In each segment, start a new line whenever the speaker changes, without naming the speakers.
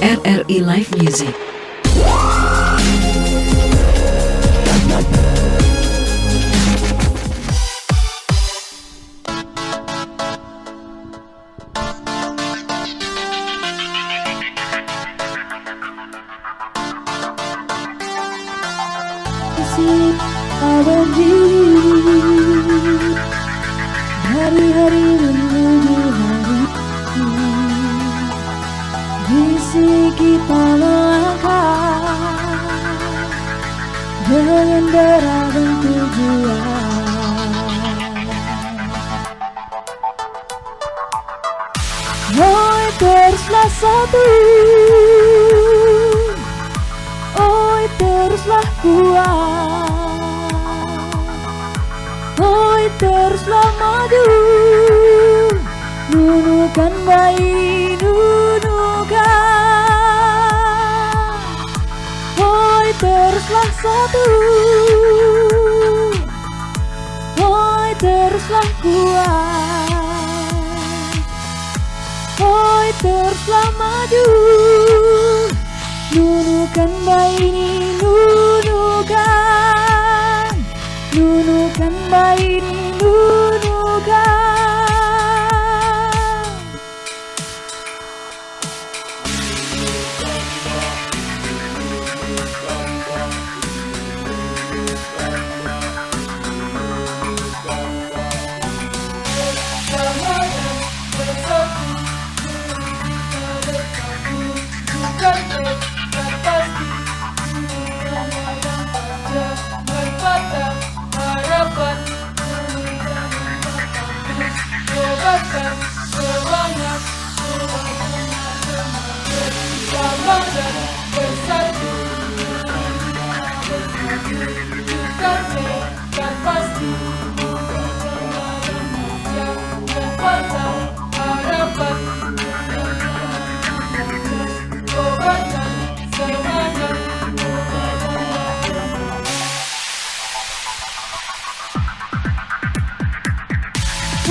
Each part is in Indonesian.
RRI Live Music.
Hari-hari menuju hari visi kita melangkah dengan darah dan tujuan. Oi teruslah satu, oi teruslah kuat, oi teruslah maju, nunukan bayi nunukan. Oi teruslah satu, oi teruslah kuat, oi teruslah maju, nunukan bayi nunukan, nunukan bayi nunukan.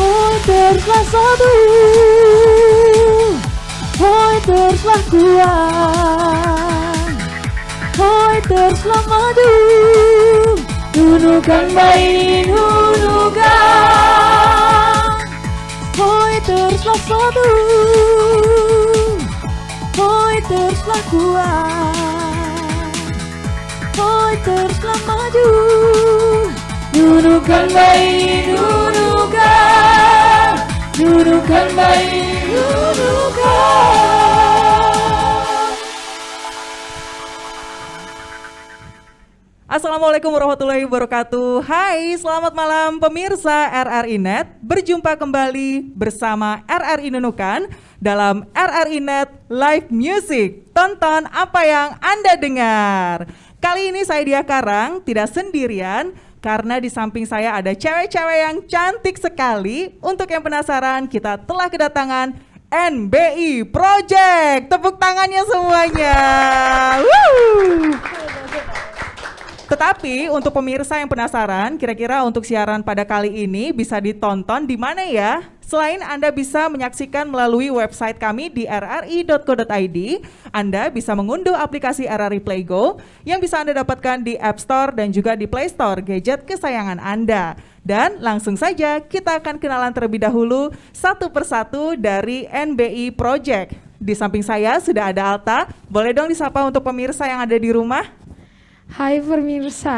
Oi teruslah satu, oi teruslah kuat, oi teruslah maju, nunukan bayi nunukan. Oi teruslah satu, oi teruslah kuat, oi teruslah maju, nunukan bayi nunukan, nunukan bayi nunukan.
Assalamualaikum warahmatullahi wabarakatuh. Hai, selamat malam pemirsa RRI Net. Berjumpa kembali bersama RRI Nunukan dalam RRI Net Live Music. Tonton apa yang Anda dengar. Kali ini saya Dia Karang, tidak sendirian karena di samping saya ada cewek-cewek yang cantik sekali. Untuk yang penasaran, kita telah kedatangan NBI Project. Tepuk tangannya semuanya. Woo! Tetapi untuk pemirsa yang penasaran, kira-kira untuk siaran pada kali ini bisa ditonton di mana ya? Selain Anda bisa menyaksikan melalui website kami di rri.co.id, Anda bisa mengunduh aplikasi RRI Play Go yang bisa Anda dapatkan di App Store dan juga di Play Store gadget kesayangan Anda. Dan langsung saja kita akan kenalan terlebih dahulu satu persatu dari NBI Project. Di samping saya sudah ada Alta, boleh dong disapa untuk pemirsa yang ada di rumah?
Hai pemirsa.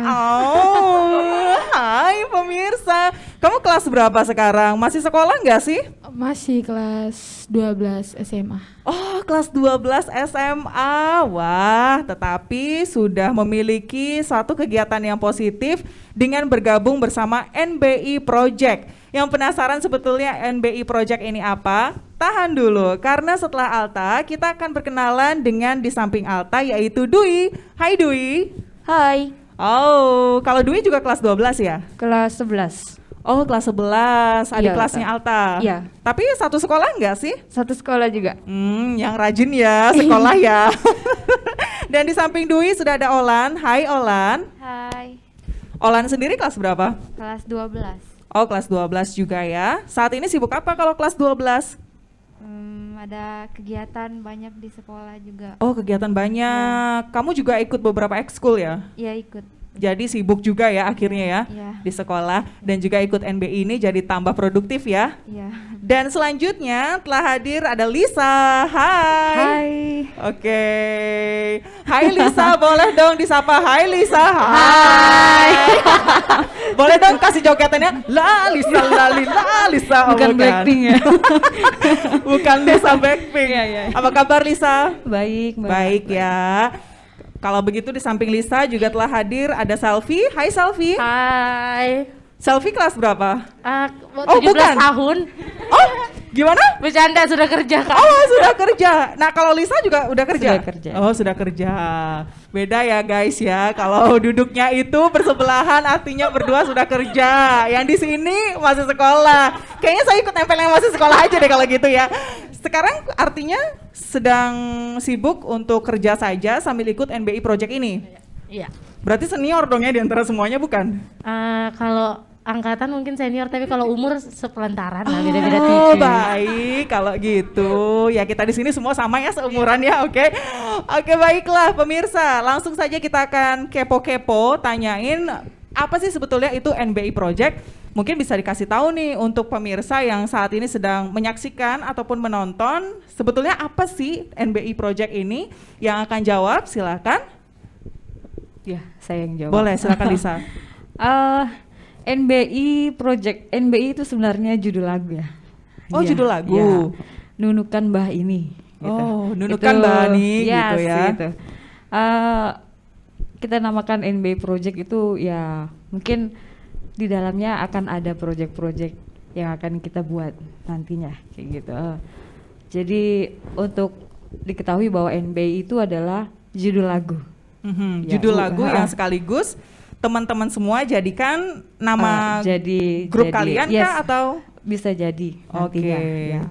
Oh, hai pemirsa. Kamu kelas berapa sekarang? Masih sekolah nggak sih?
Masih kelas 12 SMA.
Oh, kelas 12 SMA. Wah, tetapi sudah memiliki satu kegiatan yang positif dengan bergabung bersama NBI Project. Yang penasaran sebetulnya NBI Project ini apa? Tahan dulu, karena setelah Alta kita akan berkenalan dengan di samping Alta yaitu Dwi. Hai Dwi.
Hai.
Oh, kalau Dwi juga kelas 12 ya?
Kelas 11.
Oh, kelas 11, adik
Iya,
kelasnya Alta.
Iya.
Tapi satu sekolah enggak sih?
Satu sekolah juga.
Yang rajin ya, sekolah ya. Dan di samping Dwi sudah ada Olan. Hai Olan.
Hai,
Olan sendiri kelas berapa?
kelas 12.
Oh, kelas 12 juga ya. Saat ini sibuk apa kalau kelas 12?
Ada kegiatan banyak di sekolah juga.
Oh, kegiatan banyak. Kamu juga ikut beberapa ekskul ya?
Iya ikut.
Jadi sibuk juga ya akhirnya ya
Iya.
di sekolah dan juga ikut NBI ini jadi tambah produktif ya.
Iya.
Dan selanjutnya telah hadir ada Lisa. Hai.
Hai.
Oke. Hai Lisa, boleh dong disapa. Hai Lisa. Hai. Boleh dong kasih jogetannya. La Lisa, la Lisa. Oh,
Bukan Blackpink ya.
Bukan Lisa Blackpink.
Iya.
Apa kabar Lisa?
Baik, Mbak.
Baik ya. Kalau begitu di samping Lisa juga telah hadir ada Selfie. Hai Selfie.
Hai.
Selfie kelas berapa? Oh,
17
bukan.
tahun.
Oh, gimana?
Bercanda, sudah kerja Kak.
Oh, sudah kerja. Nah, kalau Lisa juga udah kerja?
Sudah kerja.
Oh, sudah kerja. Beda ya guys ya. Kalau duduknya itu bersebelahan artinya berdua sudah kerja. Yang di sini masih sekolah. Kayaknya saya ikut nempel yang masih sekolah aja deh kalau gitu ya. Sekarang artinya sedang sibuk untuk kerja saja sambil ikut NBI Project ini.
Iya.
Berarti senior dong ya di antara semuanya bukan?
Kalau angkatan mungkin senior, tapi kalau umur sepelantaran lah, beda-beda
Oh,
tipis.
baik kalau gitu. Ya kita di sini semua sama ya seumuran ya, oke. Oke, baiklah pemirsa, langsung saja kita akan kepo-kepo tanyain apa sih sebetulnya itu NBI Project. Mungkin bisa dikasih tahu nih untuk pemirsa yang saat ini sedang menyaksikan ataupun menonton, sebetulnya apa sih NBI Project ini? Yang akan jawab silakan.
Ya, saya yang jawab.
Boleh, silakan Lisa.
NBI Project. NBI itu sebenarnya judul lagu ya.
Oh,
Iya,
judul lagu.
iya. Nunukan Mbah ini. Gitu.
Oh, Nunukan Mbah ini, gitu ya.
Gitu. Kita namakan NBI Project itu ya mungkin di dalamnya akan ada project-project yang akan kita buat nantinya kayak gitu. Jadi untuk diketahui bahwa NBI itu adalah judul lagu. Ya,
Judul lagu yang sekaligus teman-teman semua jadikan nama grup kalian
yes,
kah atau
bisa jadi nantinya.
Oke.
Ya.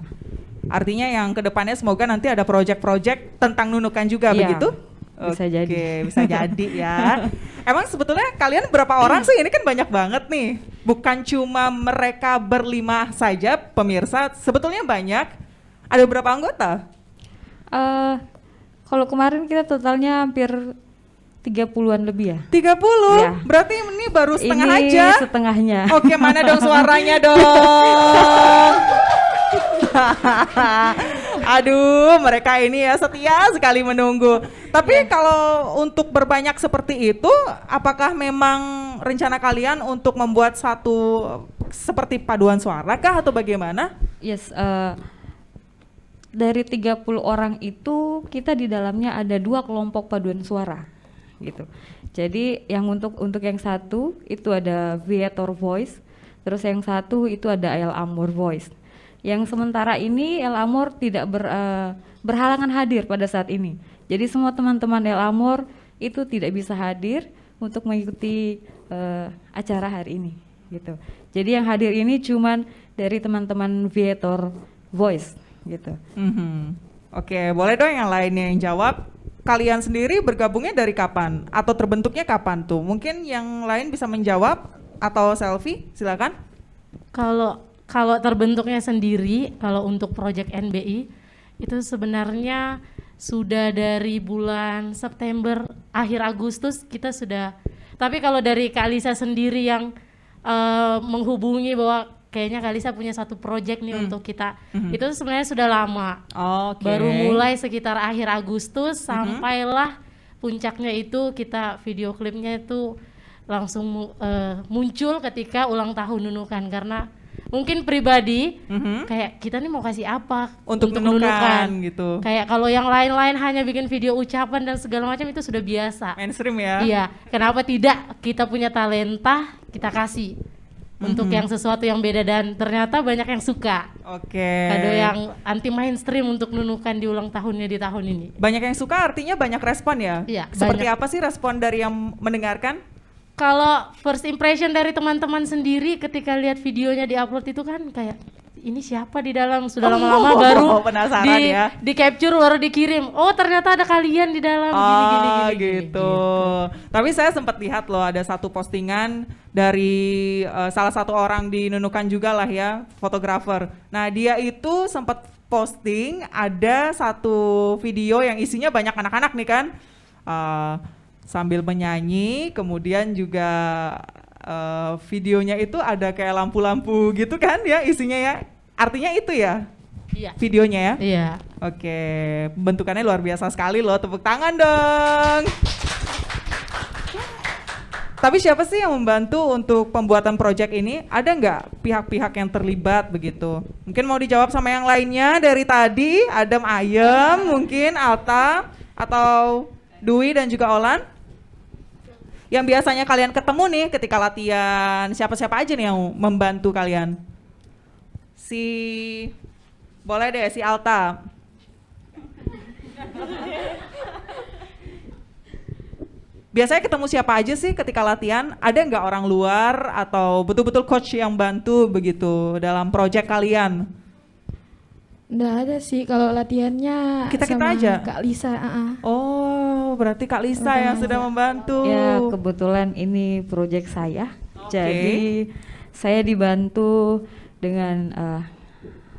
Artinya yang kedepannya semoga nanti ada project-project tentang nunukan juga
Iya,
begitu?
bisa
Oke,
jadi.
bisa jadi ya. Emang sebetulnya kalian berapa orang sih? Ini kan banyak banget nih. Bukan cuma mereka berlima saja pemirsa, sebetulnya banyak. Ada berapa anggota?
Kalau kemarin kita totalnya hampir 30-an lebih ya.
30?
Ya.
Berarti ini baru setengah
Ini
aja.
setengahnya.
Oke, mana dong suaranya dong? Aduh, mereka ini ya setia sekali menunggu. Tapi kalau untuk berbanyak seperti itu, apakah memang rencana kalian untuk membuat satu seperti paduan suara kah atau bagaimana?
Yes, dari 30 orang itu kita di dalamnya ada 2 kelompok paduan suara gitu. Jadi yang untuk yang satu itu ada Viator Voice, terus yang satu itu ada El Amor Voice. Yang sementara ini El Amor tidak berhalangan hadir pada saat ini. Jadi semua teman-teman El Amor itu tidak bisa hadir untuk mengikuti acara hari ini gitu. Jadi yang hadir ini cuman dari teman-teman Viator Voice gitu.
Oke, boleh dong yang lainnya yang jawab. Kalian sendiri bergabungnya dari kapan? Atau terbentuknya kapan tuh? Mungkin yang lain bisa menjawab atau Selfie, silakan.
Kalau terbentuknya sendiri, kalau untuk project NBI itu sebenarnya sudah dari bulan September, akhir Agustus kita sudah. Tapi kalau dari Kak Lisa sendiri yang menghubungi bahwa kayaknya Kak Lisa punya satu project nih untuk kita, itu sebenarnya sudah lama.
Oke.
Baru mulai sekitar akhir Agustus, sampailah puncaknya itu kita video klipnya itu langsung muncul ketika ulang tahun Nunukan, karena mungkin pribadi kayak kita nih mau kasih apa
untuk Nunukan gitu.
Kayak kalau yang lain-lain hanya bikin video ucapan dan segala macam itu sudah biasa.
Mainstream ya.
Iya, kenapa tidak kita punya talenta kita kasih untuk yang sesuatu yang beda, dan ternyata banyak yang suka.
Oke.
Kado yang anti mainstream untuk Nunukan di ulang tahunnya di tahun ini.
Banyak yang suka artinya banyak respon ya?
Iya,
Seperti
banyak.
apa sih respon dari yang mendengarkan?
Kalau first impression dari teman-teman sendiri ketika lihat videonya diupload itu kan kayak ini siapa di dalam, sudah lama-lama baru
penasaran ya.
di capture baru dikirim, oh ternyata ada kalian di dalam, gini,
gitu. Tapi saya sempat lihat loh ada satu postingan dari salah satu orang di Nunukan juga lah ya, fotografer. Nah dia itu sempat posting ada satu video yang isinya banyak anak-anak nih kan, sambil menyanyi, kemudian juga videonya itu ada kayak lampu-lampu gitu kan ya isinya ya. Artinya itu ya?
Iya.
Videonya ya?
Iya.
Oke, bentukannya luar biasa sekali loh, tepuk tangan dong. Tapi siapa sih yang membantu untuk pembuatan proyek ini? Ada nggak pihak-pihak yang terlibat begitu? Mungkin mau dijawab sama yang lainnya dari tadi, Adam Ayem, mungkin Alta, atau Dwi dan juga Olan? Yang biasanya kalian ketemu nih ketika latihan, siapa-siapa aja nih yang membantu kalian? Boleh deh si Alta. Biasanya ketemu siapa aja sih ketika latihan? Ada nggak orang luar atau betul-betul coach yang bantu begitu dalam proyek kalian?
Nggak ada sih kalau latihannya
Kita-kita
sama
aja?
Kak Lisa.
Oh, berarti Kak Lisa yang sudah membantu.
Ya kebetulan ini proyek saya,
Oke.
jadi saya dibantu dengan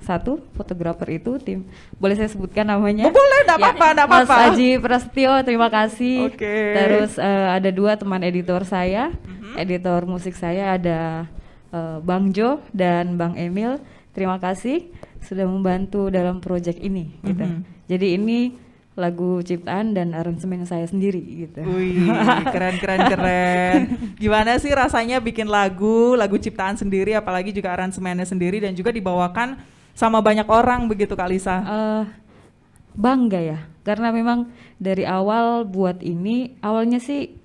satu fotografer itu tim, boleh saya sebutkan namanya?
Boleh, enggak apa-apa, enggak
Mas
apa-apa.
Aji Prasetyo, terima kasih.
Oke.
Terus ada dua teman editor saya, editor musik saya ada Bang Jo dan Bang Emil. Terima kasih sudah membantu dalam proyek ini. Gitu. Jadi ini lagu ciptaan dan aransemen saya sendiri gitu.
Wih, keren. Gimana sih rasanya bikin lagu ciptaan sendiri, apalagi juga aransemennya sendiri dan juga dibawakan sama banyak orang begitu Kak Lisa?
Bangga ya, karena memang dari awal buat ini, awalnya sih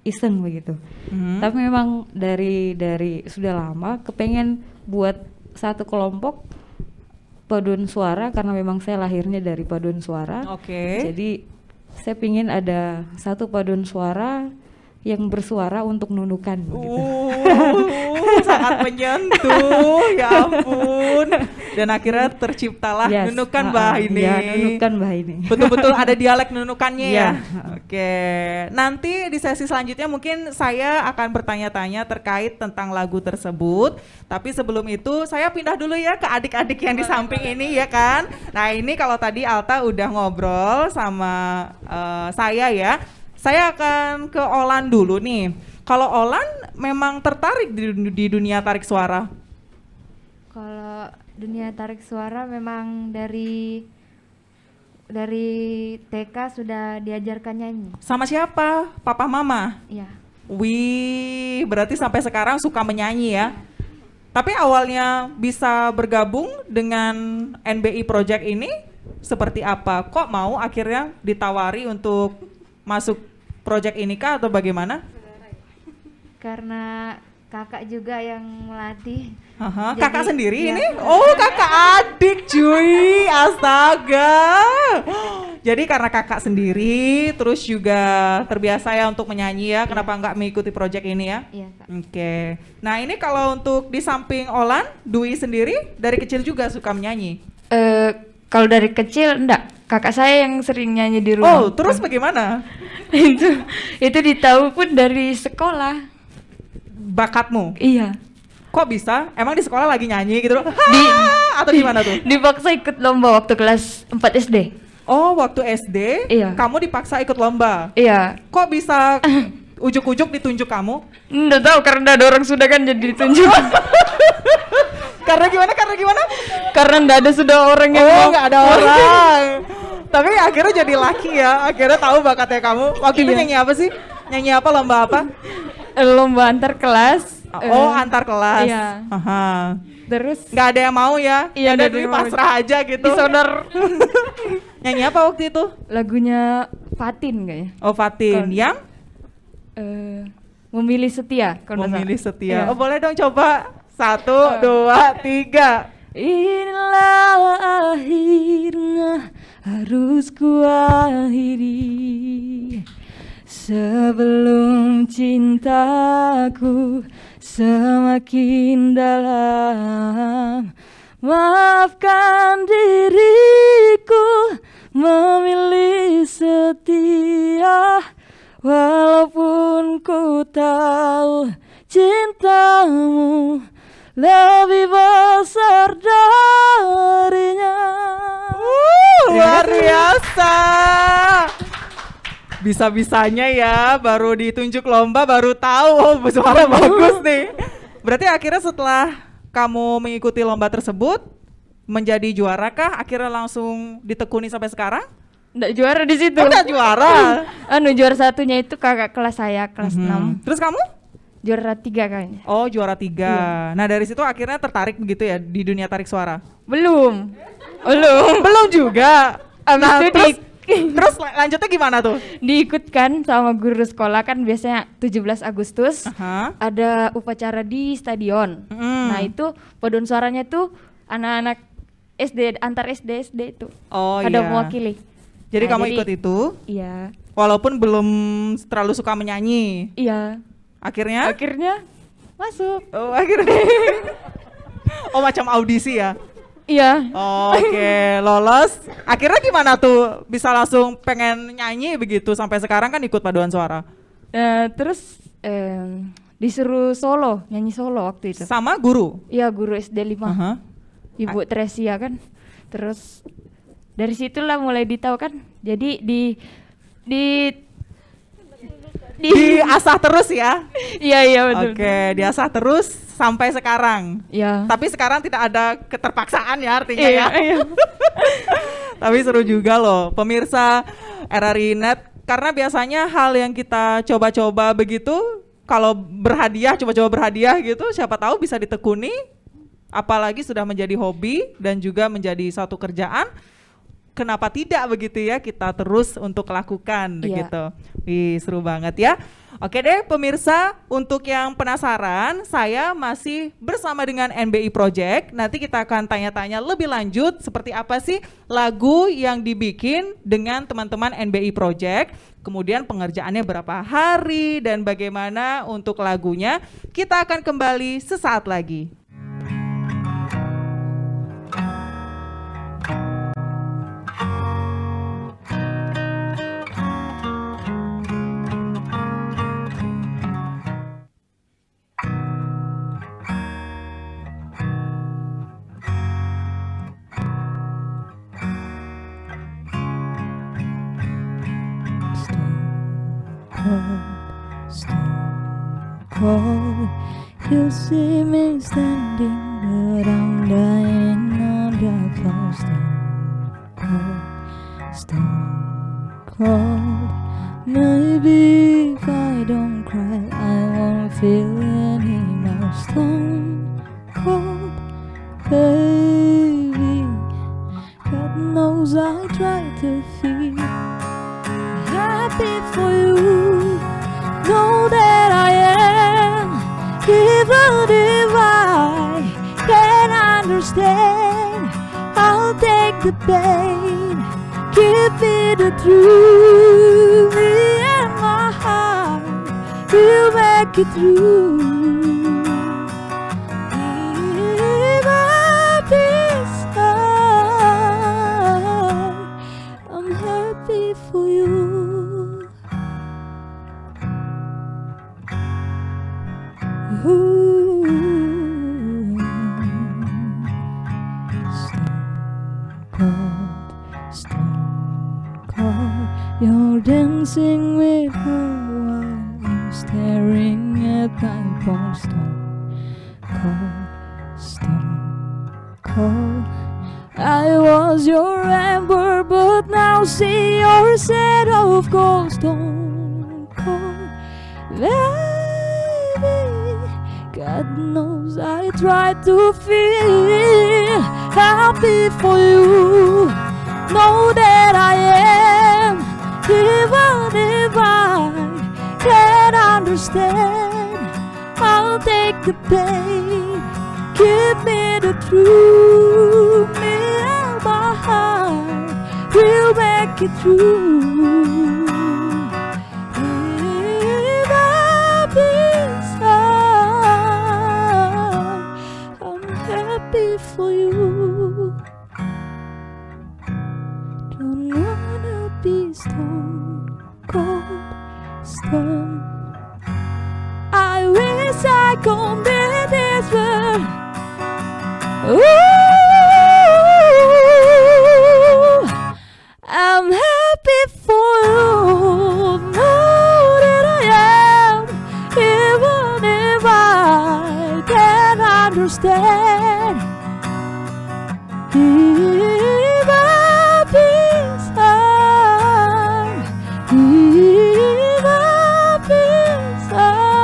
iseng begitu. Tapi memang dari sudah lama kepengen buat satu kelompok paduan suara karena memang saya lahirnya dari paduan suara.
Oke.
Jadi saya pingin ada satu paduan suara yang bersuara untuk Nunukan. Gitu.
Sangat menyentuh, ya ampun. Dan akhirnya terciptalah Nunukan Bah ini.
Ya, Nunukan Bah ini.
Betul-betul ada dialek Nunukannya ya.
Ya.
Oke. Nanti di sesi selanjutnya mungkin saya akan bertanya-tanya terkait tentang lagu tersebut. Tapi sebelum itu saya pindah dulu ya ke adik-adik yang di samping ini ya kan. Nah ini kalau tadi Alta udah ngobrol sama saya ya. Saya akan ke Olan dulu nih. Kalau Olan memang tertarik di dunia tarik suara?
Kalau dunia tarik suara memang dari TK sudah diajarkan nyanyi.
Sama siapa? Papa Mama?
Iya.
Wih, berarti sampai sekarang suka menyanyi ya? Tapi awalnya bisa bergabung dengan NBI Project ini seperti apa? Kok mau akhirnya ditawari untuk masuk project ini kah atau bagaimana?
Karena kakak juga yang melatih.
Jadi, kakak sendiri
iya.
ini? Oh, kakak adik cuy, astaga. Jadi karena kakak sendiri, terus juga terbiasa ya untuk menyanyi ya, kenapa nggak mengikuti project ini ya?
Iya, Kak.
Oke. Nah ini kalau untuk di samping Olan, Dwi sendiri dari kecil juga suka menyanyi?
Kalau dari kecil enggak, kakak saya yang sering nyanyi di rumah.
Oh, terus bagaimana?
itu ditahu pun dari sekolah.
Bakatmu?
Iya.
Kok bisa? Emang di sekolah lagi nyanyi gitu loh? Atau gimana tuh?
Dipaksa ikut lomba waktu kelas 4 SD.
Oh, waktu SD,
Iya.
kamu dipaksa ikut lomba.
Iya.
Kok bisa ujuk-ujuk ditunjuk kamu?
Enggak tahu karena ada orang sudah kan jadi ditunjuk.
Karena gimana?
Karena enggak ada sudah orang yang mau.
Nggak ada orang. Tapi akhirnya jadi laki ya. Akhirnya tahu bakatnya kamu. Waktu itu
Iya.
nyanyi apa sih? Nyanyi apa? Lomba apa?
Lomba antar kelas.
Oh, antar kelas.
Iya.
Aha.
Terus
Nggak ada yang mau ya?
Iya,
Ada
nggak ada
Dwi
yang mau.
pasrah aja gitu.
disodor
Nyanyi apa waktu itu?
lagunya Fatin kayaknya.
Oh, Fatin. Yang
Memilih setia kalau nggak
memilih
salah.
setia.
Iya.
Oh, boleh dong coba. 1, 2, 3.
Inilah akhirnya harus kuakhiri sebelum cintaku semakin dalam. Maafkan diriku memilih setia, walaupun ku tahu cintamu lebih besar darinya.
Luar biasa. Bisa-bisanya ya, baru ditunjuk lomba baru tahu suara bagus nih. Berarti akhirnya setelah kamu mengikuti lomba tersebut menjadi juara kah? Akhirnya langsung ditekuni sampai sekarang?
Nggak juara di situ.
Udah juara.
Juara satunya itu kakak kelas saya, kelas 6.
Terus kamu?
Juara 3 kayaknya.
Oh, juara 3. Nah, dari situ akhirnya tertarik begitu ya di dunia tarik suara?
Belum.
Belum juga.
Abis
Nah,
itu
terus lanjutnya gimana tuh?
diikutkan sama guru sekolah, kan biasanya 17 Agustus
Aha.
ada upacara di stadion. Nah, itu paduan suaranya tuh anak-anak SD, antar SD itu.
Oh
Ada
iya.
mewakili.
Jadi
Nah,
kamu ikut itu
Iya.
walaupun belum terlalu suka menyanyi.
Iya.
Akhirnya?
Akhirnya masuk.
Oh, akhirnya. Oh, macam audisi ya?
Iya.
Oke, lolos. Akhirnya gimana tuh? Bisa langsung pengen nyanyi begitu sampai sekarang kan ikut paduan suara.
Terus disuruh solo, nyanyi solo waktu itu.
Sama guru.
Iya, guru SD 5.
Aha.
Ibu Tresia kan. Terus dari situlah mulai ditahu kan. Jadi
Diasah terus ya.
Iya betul.
Oke, diasah terus sampai sekarang.
Iya.
Tapi sekarang tidak ada keterpaksaan ya artinya ya.
Iya.
Tapi seru juga loh pemirsa RRI Net, karena biasanya hal yang kita coba-coba begitu, kalau berhadiah, coba-coba berhadiah gitu, siapa tahu bisa ditekuni, apalagi sudah menjadi hobi dan juga menjadi suatu kerjaan. Kenapa tidak begitu ya, kita terus untuk lakukan begitu. Wih, seru banget ya. Oke deh pemirsa, untuk yang penasaran, saya masih bersama dengan NBI Project. Nanti kita akan tanya-tanya lebih lanjut seperti apa sih lagu yang dibikin dengan teman-teman NBI Project. Kemudian pengerjaannya berapa hari dan bagaimana untuk lagunya. Kita akan kembali sesaat lagi.
Stone cold, you see me standing, but I'm dying on the floor. Stone cold. Maybe if I don't cry, I won't feel any more. Stone cold, baby. God knows I try to feel happy for you. Know that I am, even if I can't understand. I'll take the pain, give me the truth. Me and my heart will make it through. Even this time, I'm happy for you. Stone cold, you're dancing with her while I'm staring at my bones. Stone cold. I was your ember, but now see your set of gold. Stone cold, baby. God knows I try to feel happy for you. Know that I am, even if I can't understand. I'll take the pain, give me the truth. Me and my heart will make it through. Even this time, for you. Don't wanna be stone cold stone. I wish I could be this one. Ooh, I'm happy for you. Know that I am, even if I can't understand. If I peace out, if I peace out,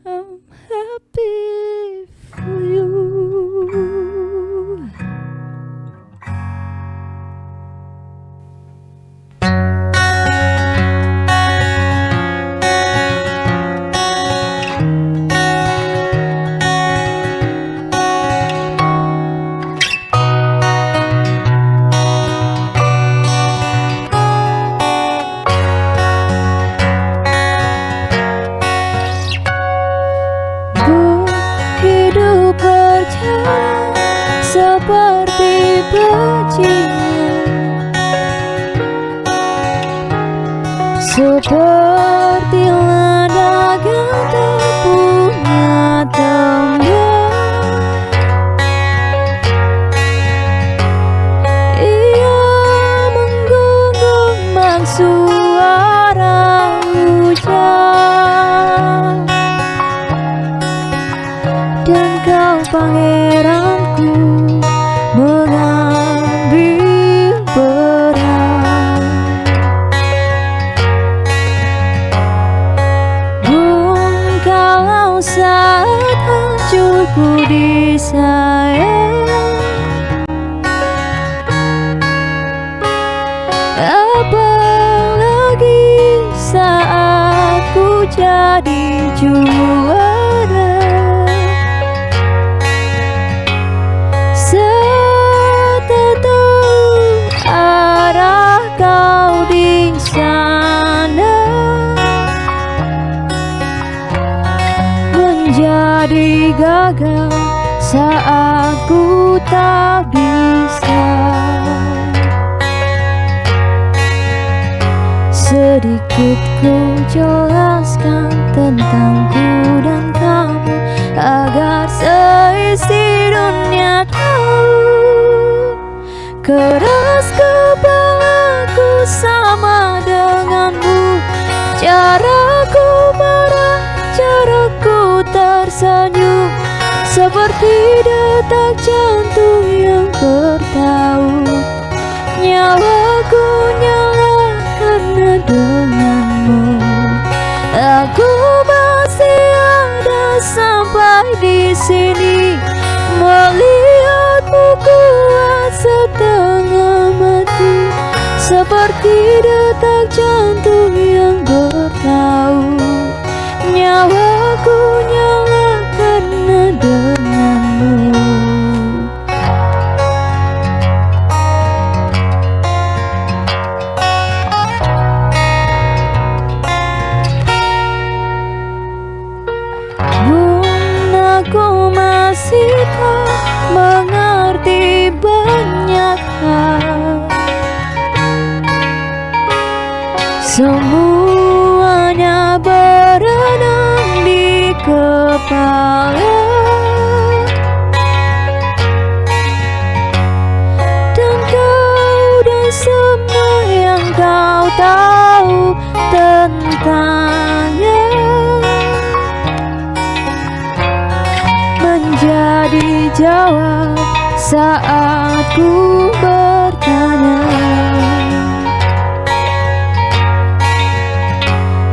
I'm happy for you. Hidup berjalan seperti bajingan, seperti ladang yang tak punya teman. Ia menggunggungkan suara hujan, dan kau pangeranku mengambil peran. Kalau saat hancurku disayang, apalagi saat ku jadi juara. Arah kau di sana, menjadi gagal saat ku tak bisa. Sedikit ku jelaskan tentangku dan kamu, agar seisi dunia tahu. Keras kepalaku sama denganmu, caraku marah, caraku tersenyum, seperti detak jantung yang bertaut. Nyawaku nyala karena denganmu. Aku masih ada sampai di sini, melihatmu kuat setengah mati, seperti detak jantung yang bertaut. Nyawaku nyala karena denganmu. Aku masih tak mengerti banyak hal, semuanya berenang di kepala, dan kau dan semua yang kau tahu tentangnya menjadi jawab saat ku bertanya.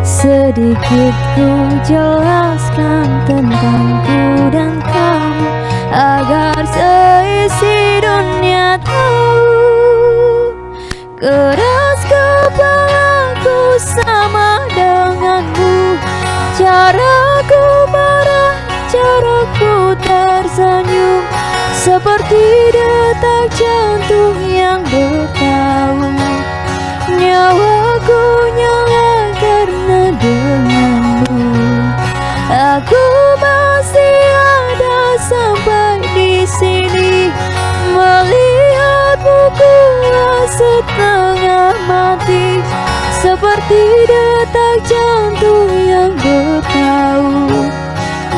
Sedikit ku jelaskan tentangku dan kamu, agar seisi dunia tahu. Keras kepalaku sama denganmu, caraku marah, caraku tersenyum, seperti detak jantung yang bertaut. Nyawaku nyala karena denganmu. Aku melihatmu kuat setengah mati, seperti detak jantung yang bertaut.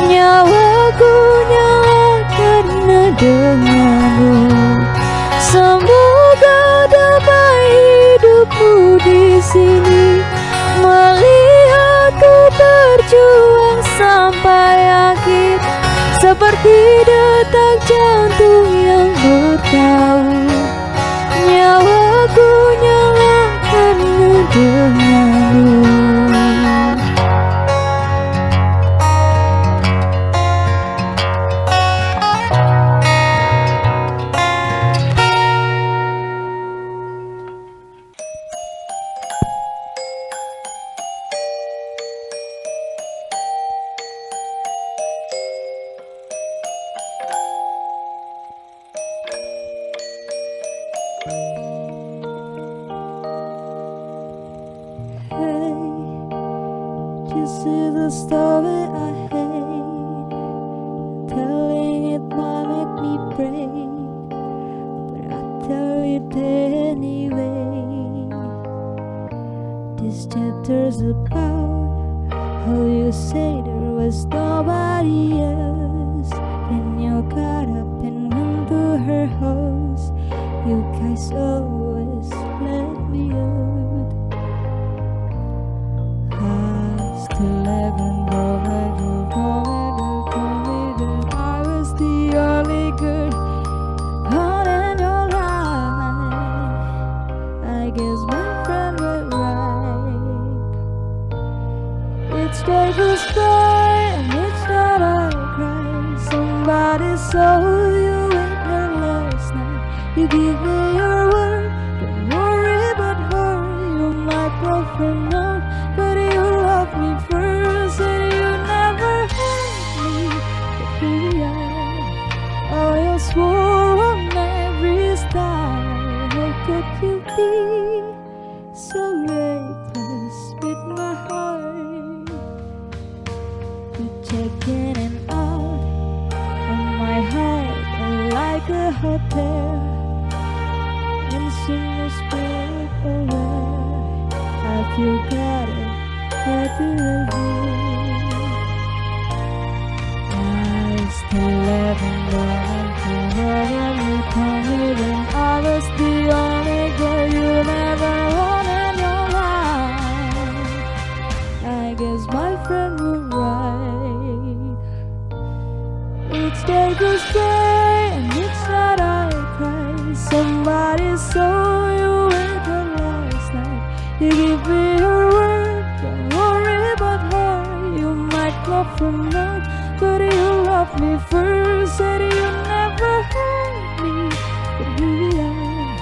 Nyawaku nyala karena denganmu. Semoga damai hidupmu di sini, melihatku berjuang sampai akhir, seperti detak jantung yang bertaut. Nyawaku nyala karena denganmu. This is the story I hate. Telling it might make me break, but I tell it anyway. This chapter's about how you say there was nobody else. Then you got up and went to her house. You guys always let me out. Till heaven, I was the only good heart in your life. I guess my friend was right. Each day goes by and each night I cry. Somebody saw you in her last night. You give me your word, don't worry about her. You might go from now, but you love me first, and you never hurt me. But here we are. Oh, you swore on every star. How could you be so reckless with my heart? You check in and out on my heart like a hotel, and soon as we're aware, have you got it? What do you do? I still living going through when you told me that I was the only girl you never wanted in your life. I guess my friend was right. Each day goes by and each night I cry. Somebody saw you with her last night. You give me your word, don't worry about her. You might love from now, but you love me first, and you never hurt me. But here we are.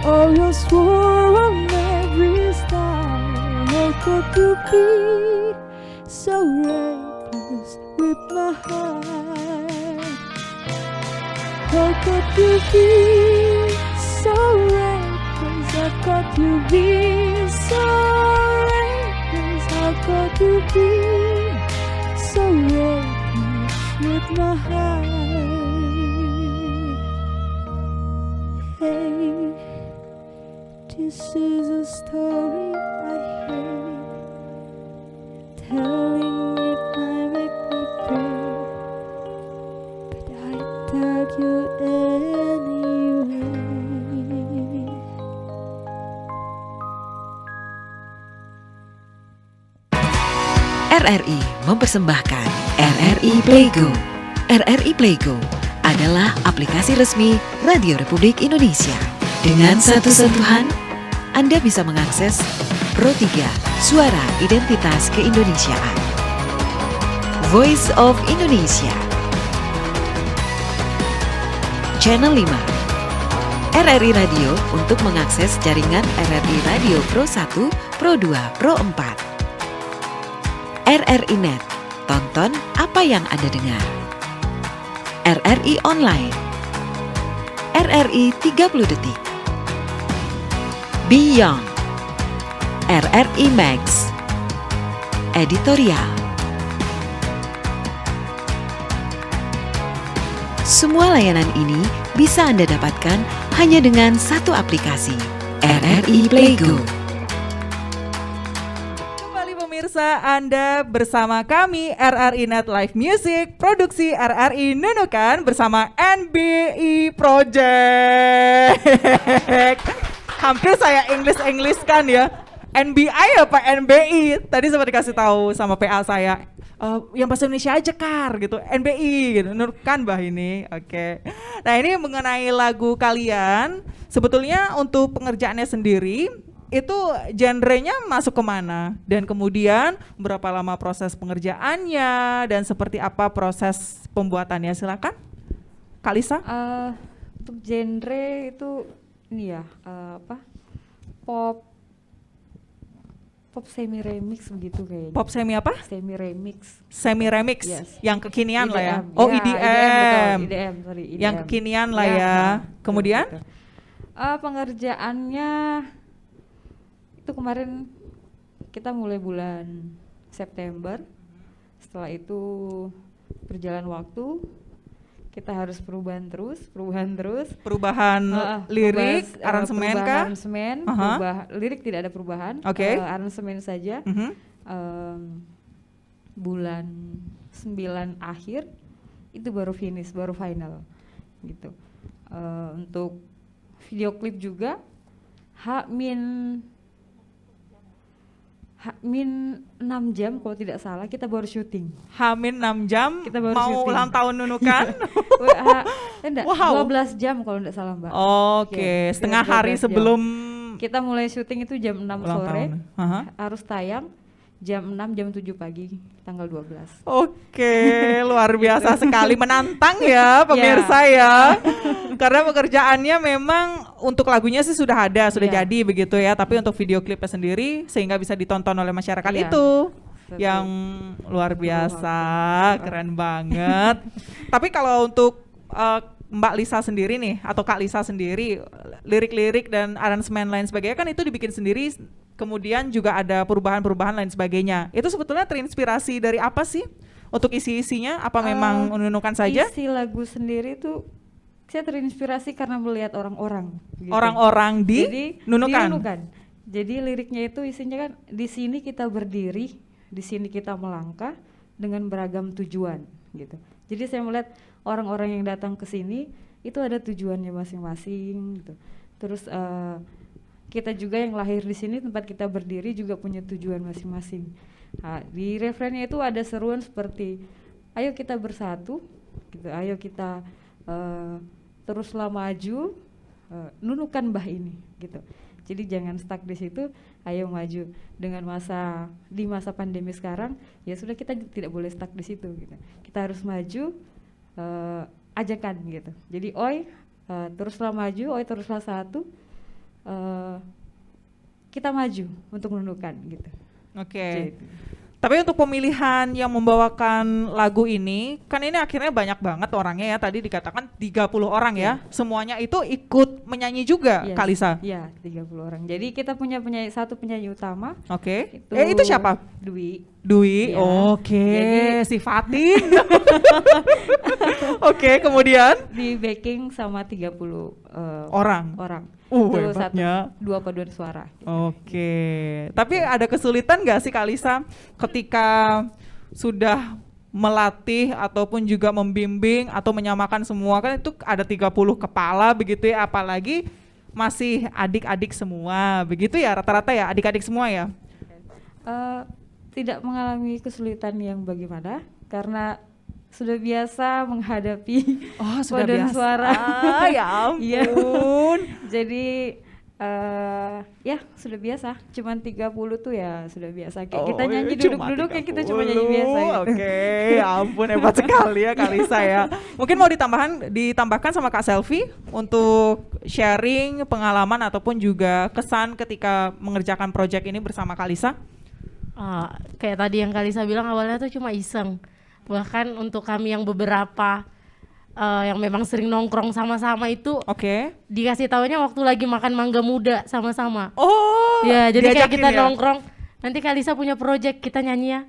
Oh, you swore on every star. How could you be so reckless with my heart? How could you be so reckless? How could you be so reckless? How could you be so reckless with my heart? Hey, this is a story I hate. Telling it might make me pray, but I tell you anyway.
RRI mempersembahkan RRI Playgo. RRI Playgo adalah aplikasi resmi Radio Republik Indonesia. Dengan satu sentuhan, Anda bisa mengakses Pro 3 Suara Identitas Keindonesiaan, Voice of Indonesia, Channel 5, RRI Radio untuk mengakses jaringan RRI Radio Pro 1, Pro 2, Pro 4, RRI Net, tonton apa yang Anda dengar, RRI Online, RRI 30 Detik, Beyond, RRI Max, Editorial, Semua layanan ini bisa Anda dapatkan hanya dengan satu aplikasi, RRI Playgo.
Kembali pemirsa, Anda bersama kami RRI Net Live Music, produksi RRI Nunukan bersama NBI Project. Hampir saya English-kan ya. NBI apa NBI? Tadi sempat dikasih tahu sama PA saya. Yang bahasa Indonesia aja Kar gitu, NBI gitu, Nunukan bah ini. Oke. Nah ini mengenai lagu kalian, sebetulnya untuk pengerjaannya sendiri itu genrenya masuk kemana? Dan kemudian berapa lama proses pengerjaannya dan seperti apa proses pembuatannya? Silakan Kak Lisa.
Untuk genre itu ini ya, pop semi remix begitu kayaknya.
Pop semi apa?
Semi remix.
Semi remix,
Yes.
yang kekinian lah ya.
EDM.
Oh
Ya,
EDM.
betul. EDM.
Yang kekinian lah ya.
Betul,
Kemudian?
betul. Pengerjaannya itu kemarin kita mulai bulan September. Setelah itu berjalan waktu, kita harus perubahan terus.
Perubahan lirik, aransemen
perubahan
kah?
aransemen, lirik tidak ada perubahan.
Oke.
Aransemen saja.
Mhm.
Bulan 9 akhir itu baru finish, baru final gitu. Untuk video klip juga H-min 6 jam kalau tidak salah kita baru syuting.
Hamin 6 jam
Kita baru
mau
syuting.
ulang tahun Nunukan.
Enggak,
Wow.
12 jam kalau tidak salah Mbak.
Oke,
Iya,
setengah
12
hari
jam.
sebelum
Kita mulai syuting itu jam 6
ulang
sore,
tahun. Aha.
harus tayang jam 6, jam 7 pagi, tanggal 12.
Oke, luar biasa sekali, menantang ya pemirsa ya. Karena pekerjaannya memang untuk lagunya sih sudah ada, sudah
Ya.
jadi begitu ya. Tapi untuk video klipnya sendiri sehingga bisa ditonton oleh masyarakat
Ya.
itu
Betul.
yang luar biasa, keren banget. Tapi kalau untuk Mbak Lisa sendiri nih atau Kak Lisa sendiri, lirik-lirik dan aransemen lain sebagainya kan itu dibikin sendiri. Kemudian juga ada perubahan-perubahan lain sebagainya. Itu sebetulnya terinspirasi dari apa sih untuk isi-isinya? Apa memang Nunukan saja?
Isi lagu sendiri tuh saya terinspirasi karena melihat orang-orang. Gitu.
Orang-orang di
Jadi,
Nunukan?
di Nunukan. Jadi liriknya itu isinya kan di sini kita berdiri, di sini kita melangkah dengan beragam tujuan gitu. Jadi saya melihat orang-orang yang datang ke sini itu ada tujuannya masing-masing gitu. Terus kita juga yang lahir di sini tempat kita berdiri juga punya tujuan masing-masing. Nah, di refrennya itu ada seruan seperti ayo kita bersatu gitu, ayo kita teruslah maju, nunukan bah ini gitu. Jadi jangan stuck di situ, ayo maju. Dengan di masa pandemi sekarang ya sudah kita tidak boleh stuck di situ gitu. Kita harus maju, ajakan gitu. Jadi oi teruslah maju, oi teruslah satu. Kita maju untuk nunukan gitu.
Oke.
Gitu.
Tapi untuk pemilihan yang membawakan lagu ini, kan ini akhirnya banyak banget orangnya ya. Tadi dikatakan 30 orang ya. Semuanya itu ikut menyanyi juga,
Yes.
Kak Lisa?
Iya, 30 orang. Jadi kita punya satu penyanyi utama.
Oke.
Itu
Itu siapa?
Dwi.
Dwi.
Iya.
Oke.
Jadi-
Si Fatin. Oke, kemudian
Di backing sama 30
orang.
orang.
Hebatnya.
Itu satu, 2 paduan suara.
Oke. Tapi ada kesulitan nggak sih Kak Lisa ketika sudah melatih ataupun juga membimbing atau menyamakan semua, kan itu ada 30 kepala begitu ya, apalagi masih adik-adik semua begitu ya, rata-rata ya adik-adik semua ya?
Tidak mengalami kesulitan yang bagaimana karena sudah biasa menghadapi
Oh, sudah
paduan
biasa.
suara.
Ya
Iya.
ampun.
Jadi ya sudah biasa, cuman 30 tuh ya sudah biasa. Kayak kita
Oh,
nyanyi
cuma
duduk-duduk kayak kita cuma nyanyi
30.
biasa gitu.
Oke, ya ampun hebat sekali ya Kak Lisa ya. Mungkin mau ditambahkan sama Kak Selvi untuk sharing pengalaman ataupun juga kesan ketika mengerjakan proyek ini bersama Kak Lisa.
Kayak tadi yang Kalisa bilang awalnya tuh cuma iseng. Bahkan untuk kami yang beberapa yang memang sering nongkrong sama-sama itu
Oke.
dikasih taunya waktu lagi makan mangga muda sama-sama.
Oh.
Ya, jadi kayak
diajakin
kita
ya?
nongkrong. Nanti Kalisa punya project kita nyanyi ya.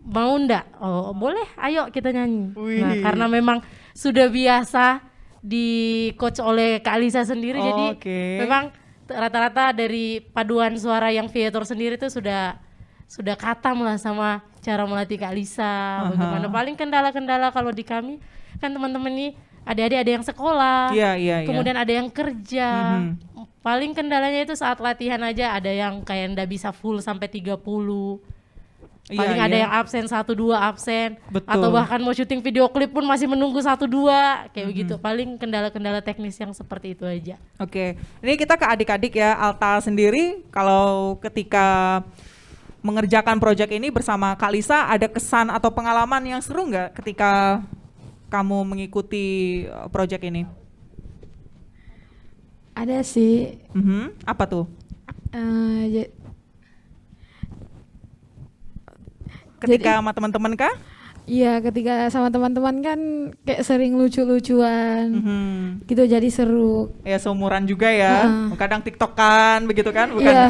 Mau ndak? Oh, boleh. Ayo kita nyanyi.
Wih.
Nah, karena memang sudah biasa di coach oleh Kak Lisa sendiri. Jadi memang rata-rata dari paduan suara yang Viator sendiri itu sudah katam lah sama cara melatih Kak Lisa. Bagaimana paling kendala-kendala kalau di kami kan teman-teman nih adik-adik ada yang sekolah, kemudian ada yang kerja. Paling kendalanya itu saat latihan aja ada yang kayak ndak bisa full sampai 30. Paling ada yang absen 1-2 absen. Betul. Atau bahkan mau syuting video klip pun masih menunggu 1-2 kayak begitu. Paling kendala-kendala teknis yang seperti itu aja.
Oke. Ini kita ke adik-adik ya. Alta sendiri kalau ketika mengerjakan proyek ini bersama Kak Lisa ada kesan atau pengalaman yang seru nggak ketika kamu mengikuti proyek ini?
Ada sih.
Apa tuh? Ketika sama teman-teman kah?
Iya, ketika sama teman-teman kan kayak sering lucu-lucuan, gitu jadi seru.
Ya seumuran juga ya, kadang tiktokan begitu kan, bukan? Yeah.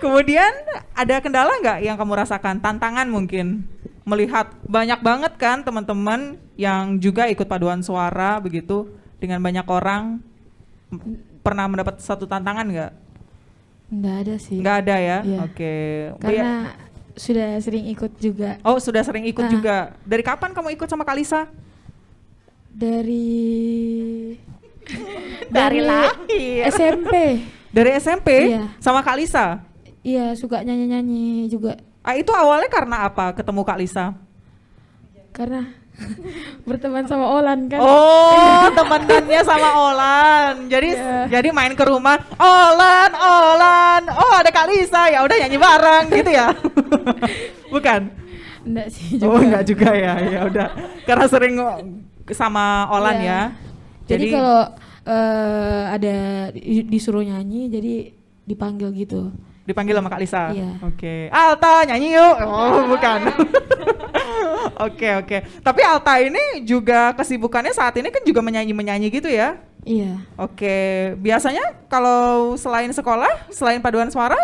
Kemudian ada kendala nggak yang kamu rasakan? Tantangan mungkin melihat banyak banget kan teman-teman yang juga ikut paduan suara begitu dengan banyak orang. Pernah mendapat satu tantangan nggak?
Nggak ada sih.
Nggak ada ya?
Iya.
Oke.
Karena sudah sering ikut juga.
Oh, sudah sering ikut juga. Dari kapan kamu ikut sama Kak Lisa?
Dari
lahir.
SMP.
Dari SMP?
Iya.
Sama Kak Lisa?
Iya, suka nyanyi-nyanyi juga.
Itu awalnya karena apa ketemu Kak Lisa?
Karena berteman sama Olan kan.
Oh, temenannya sama Olan. Jadi main ke rumah, Olan. Oh, ada Kak Lisa. Ya udah nyanyi bareng gitu ya. Bukan?
Enggak sih juga.
Oh, enggak juga ya. Ya udah. Karena sering sama Olan ya.
Jadi kalau ada disuruh nyanyi jadi dipanggil gitu.
Dipanggil sama Kak Lisa?
Iya.
Oke. Alta nyanyi yuk. Oh, bukan. Oke. Tapi Alta ini juga kesibukannya saat ini kan juga menyanyi gitu ya?
Iya.
Oke. Biasanya kalau selain sekolah, selain paduan suara,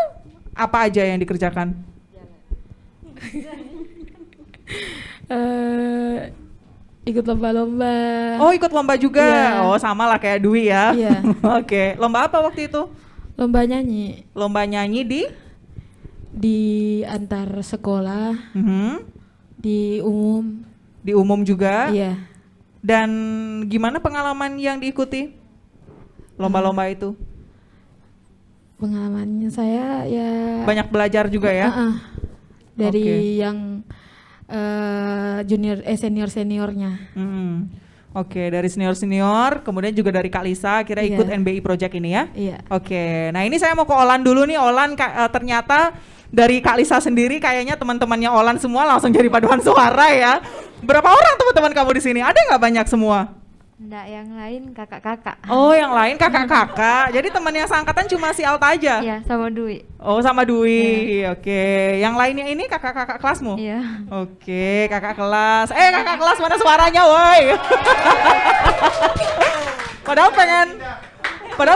apa aja yang dikerjakan?
Ikut lomba-lomba.
Oh, ikut lomba juga?
Iya.
Oh, sama lah kayak Dwi ya?
Iya.
Oke. Lomba apa waktu itu?
Lomba nyanyi.
Lomba nyanyi
di antar sekolah, di umum.
Di umum juga?
Iya.
Dan gimana pengalaman yang diikuti lomba-lomba itu?
Pengalamannya saya ya
banyak belajar juga ya?
Dari yang senior-seniornya.
Oke, dari senior-senior, kemudian juga dari Kak Lisa, kira ikut NBI Project ini ya?
Iya.
Oke, nah ini saya mau ke Olan dulu nih. Olan ternyata dari Kak Lisa sendiri kayaknya teman-temannya Olan semua langsung jadi paduan suara ya. Berapa orang teman-teman kamu di sini? Ada nggak banyak semua?
Enggak, yang lain kakak-kakak.
Oh, yang lain kakak-kakak. Jadi teman yang seangkatan cuma si Alta aja?
Iya, sama Dwi.
Oh, sama Dwi. Yeah. Oke. Yang lainnya ini kakak-kakak kelasmu?
Iya.
Oke, kakak kelas. Kakak kelas mana suaranya, woi? Padahal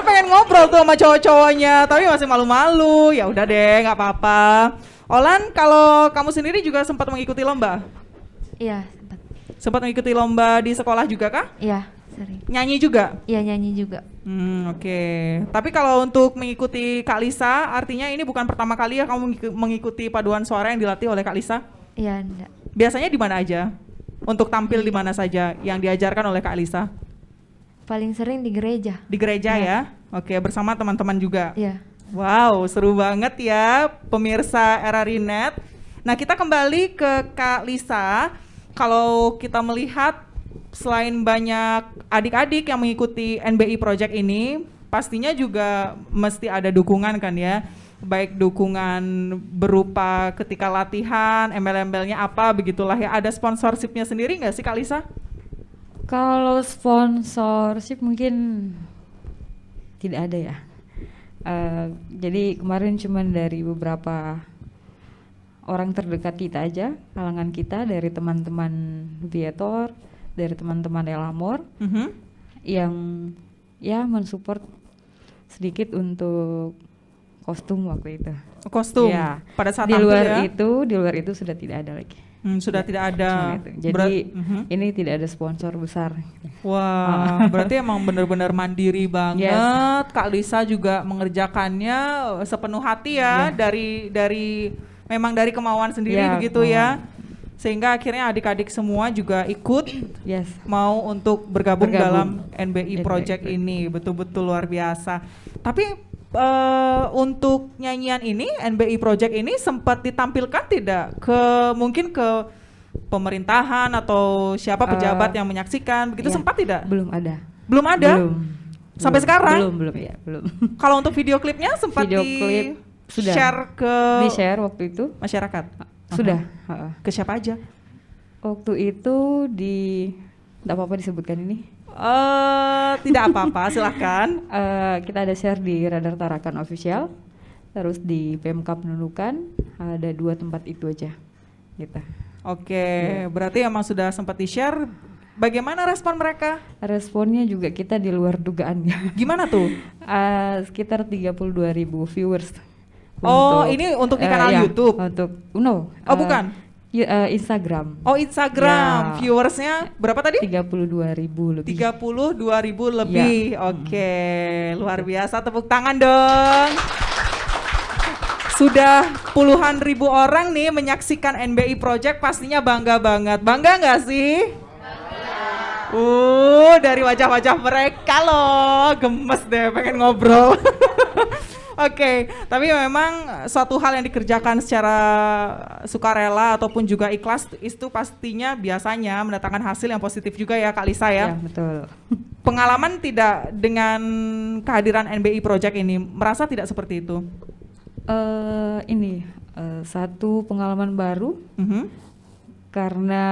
pengen ngobrol tuh sama cowok-cowoknya, tapi masih malu-malu. Ya udah deh, nggak apa-apa. Olan, kalau kamu sendiri juga sempat mengikuti lomba?
Iya,
sempat mengikuti lomba di sekolah juga kah?
Iya, sering.
Nyanyi juga?
Iya, nyanyi juga.
Oke. Tapi kalau untuk mengikuti Kak Lisa, artinya ini bukan pertama kali ya kamu mengikuti paduan suara yang dilatih oleh Kak Lisa?
Iya, enggak.
Biasanya di mana aja? Untuk tampil di mana saja yang diajarkan oleh Kak Lisa?
Paling sering di gereja.
Di gereja ya? Oke, bersama teman-teman juga?
Iya.
Wow, seru banget ya pemirsa RRI Net. Nah, kita kembali ke Kak Lisa. Kalau kita melihat selain banyak adik-adik yang mengikuti NBI Project ini, pastinya juga mesti ada dukungan kan ya, baik dukungan berupa ketika latihan, embel-embelnya apa begitulah ya. Ada sponsorshipnya sendiri nggak sih Kak Lisa?
Kalau sponsorship mungkin tidak ada ya. Jadi kemarin cuman dari beberapa orang terdekat kita aja, kalangan kita, dari teman-teman Viator, dari teman-teman Elamor, yang ya mensupport sedikit untuk kostum waktu itu.
Kostum?
Ya.
Pada saat
di luar
tampil ya?
di luar itu sudah tidak ada lagi.
Sudah tidak ada.
Cuma itu. Jadi ini tidak ada sponsor besar.
Wah, berarti emang benar-benar mandiri banget. Kak Lisa juga mengerjakannya sepenuh hati ya, dari memang dari kemauan sendiri begitu ya. Sehingga akhirnya adik-adik semua juga ikut mau untuk bergabung dalam NBI Project ini. Betul-betul luar biasa. Tapi untuk nyanyian ini, NBI Project ini sempat ditampilkan tidak mungkin ke pemerintahan atau siapa pejabat yang menyaksikan begitu, sempat tidak?
Belum ada.
Belum ada? Sampai sekarang?
Belum.
Kalau untuk video klipnya sempat
sudah
share ke
di-share waktu itu
masyarakat?
Sudah.
Ke siapa aja?
Waktu itu tidak apa-apa disebutkan ini?
Tidak apa-apa, silahkan.
Kita ada share di Radar Tarakan Official, terus di Pemkab Nunukan, ada 2 tempat itu aja. Gitu.
Oke, berarti emang sudah sempat di-share. Bagaimana respon mereka?
Responnya juga kita di luar dugaannya.
Gimana tuh?
Sekitar 32.000 viewers.
Ini untuk di kanal YouTube? Bukan?
Instagram.
Instagram. Viewersnya berapa tadi?
32.000 lebih.
32.000 lebih. Oke, luar biasa. Tepuk tangan dong. Sudah puluhan ribu orang nih menyaksikan NBI Project, pastinya bangga banget. Bangga nggak sih? Dari wajah-wajah mereka loh, gemes deh pengen ngobrol. Oke, tapi memang suatu hal yang dikerjakan secara sukarela ataupun juga ikhlas itu pastinya biasanya mendatangkan hasil yang positif juga ya Kak Lisa ya?
Ya, betul.
Pengalaman tidak dengan kehadiran NBI Project ini, merasa tidak seperti itu?
Satu pengalaman baru, karena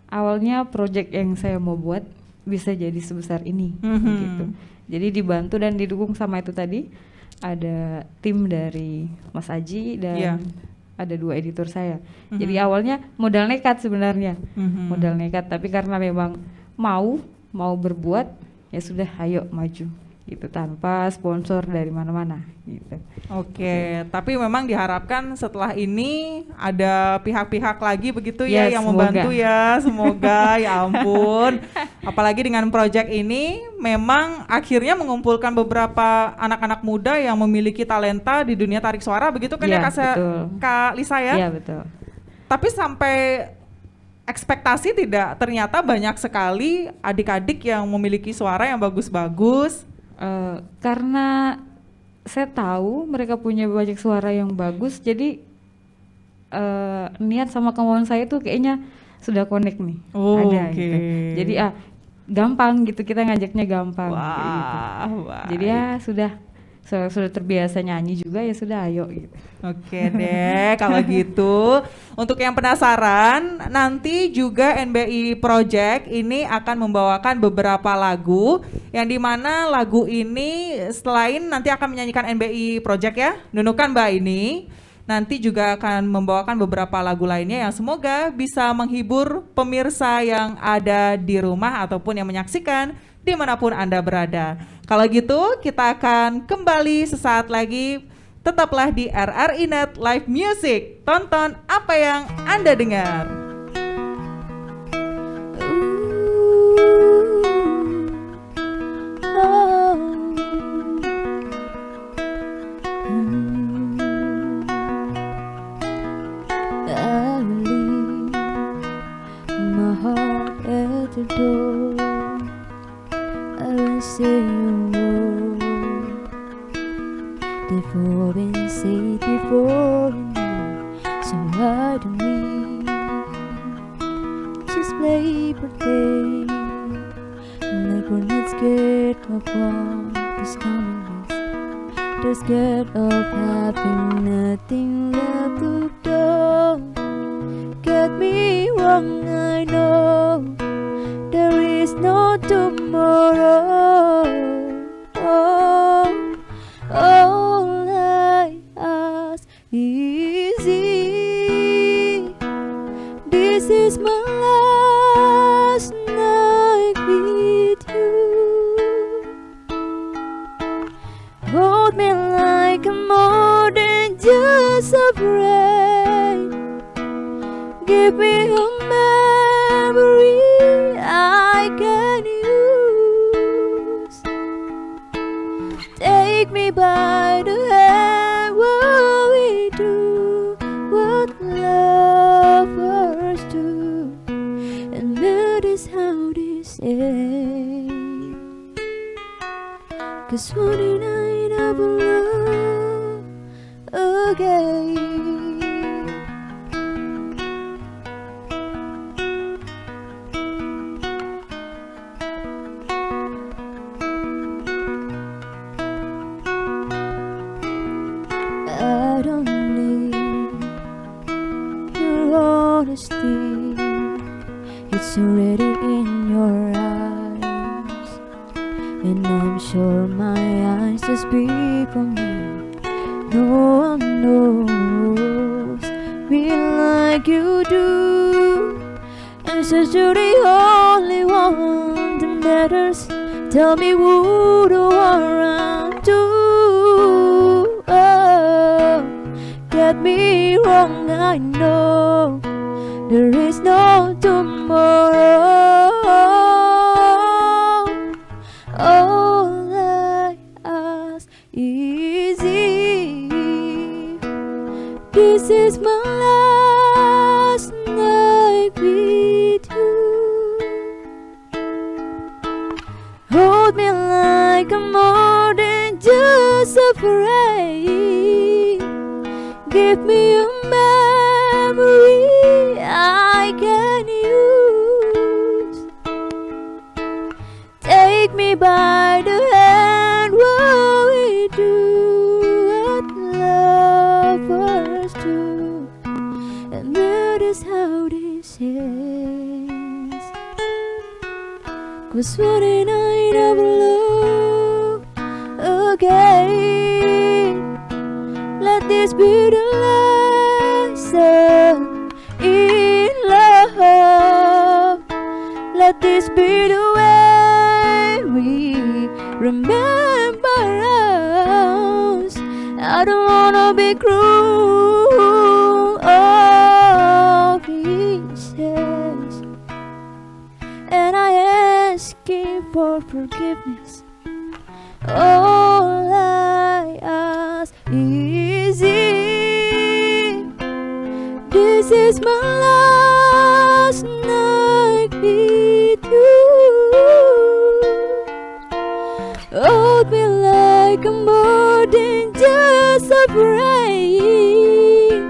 awalnya project yang saya mau buat bisa jadi sebesar ini, gitu. Jadi dibantu dan didukung sama itu tadi, ada tim dari Mas Aji dan ada 2 editor saya. Jadi awalnya modal nekat sebenarnya, modal nekat, tapi karena memang mau berbuat, ya sudah ayo maju. Gitu, tanpa sponsor dari mana-mana gitu. Oke,
tapi memang diharapkan setelah ini ada pihak-pihak lagi begitu ya yang membantu ya, semoga ya ampun. Apalagi dengan project ini memang akhirnya mengumpulkan beberapa anak-anak muda yang memiliki talenta di dunia tarik suara begitu kan ya Kak Lisa ya?
Iya betul.
Tapi sampai ekspektasi tidak, ternyata banyak sekali adik-adik yang memiliki suara yang bagus-bagus.
Karena saya tahu mereka punya banyak suara yang bagus, jadi niat sama kemauan saya tuh kayaknya sudah connect nih, ada gitu. Jadi gampang gitu, kita ngajaknya gampang. Gitu. Jadi ya sudah terbiasa nyanyi juga, ya sudah ayo gitu.
Oke deh kalau gitu. Untuk yang penasaran, nanti juga NBI Project ini akan membawakan beberapa lagu yang dimana lagu ini selain nanti akan menyanyikan NBI Project ya, Nunukan Mbak ini, nanti juga akan membawakan beberapa lagu lainnya yang semoga bisa menghibur pemirsa yang ada di rumah ataupun yang menyaksikan dimanapun Anda berada. Kalau gitu kita akan kembali sesaat lagi. Tetaplah di RRI Net Live Music. Tonton apa yang Anda dengar.
I leave my heart at the door. I will say a word. They've all been said before, so why do we just play pretend like we're not scared of what is coming next? They're scared of having nothing left to do. Get me wrong, I know there is no tomorrow. All I ask is easy. This is my last night with you. Hold me like I'm more than just a friend. me by the hand while we do what lovers do, and that is how this ends. 'Cause one night I will love again. I don't need your honesty, it's already in your eyes, and I'm sure my eyes just speak for me. No one knows me like you do, and since you're the only one that matters, tell me who do I run to? Get me wrong, I know there is no tomorrow. All I ask is if this is my last night with you. Hold me like I'm more than just a friend. Give me a memory I can use. Take me by the hand while we do what lovers do, and that is how this ends. 'Cause one night I will love again. Let this be the lesson in love. Let this be the way we remember us. I don't wanna be cruel, oh, he says, and I ask him for forgiveness. All I ask is if this is my last night with you. Hold me like I'm more than just a friend.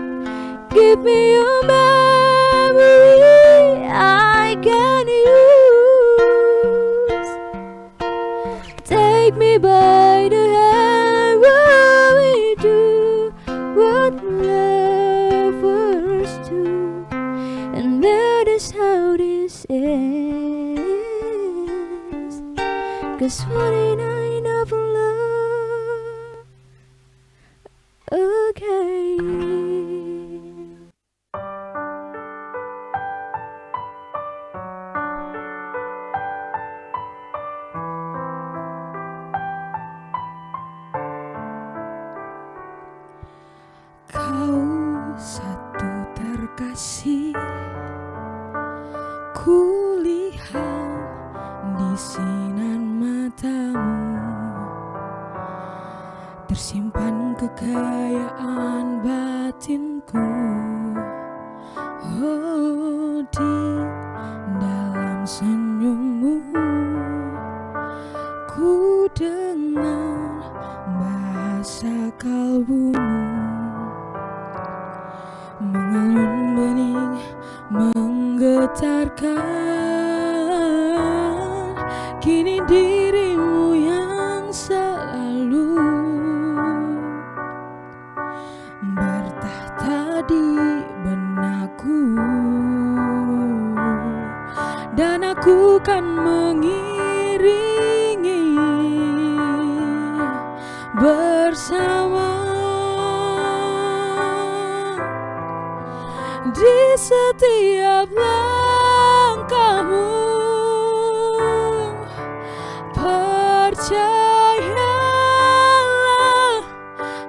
Give me a memory I can use. Take me by the hand while we do what lovers do, and that is how this ends. 'Cause one night of love again.
Kau satu terkasih, kulihat di sinar matamu tersimpan kekayaan batinku. Oh, di dalam senyummu ku dengar bahasa kalbumu. Mengalun bening menggetarkan kini dirimu yang selalu bertahta di benakku, dan aku kan mengiringi bersama di setiap langkahmu. Percayalah,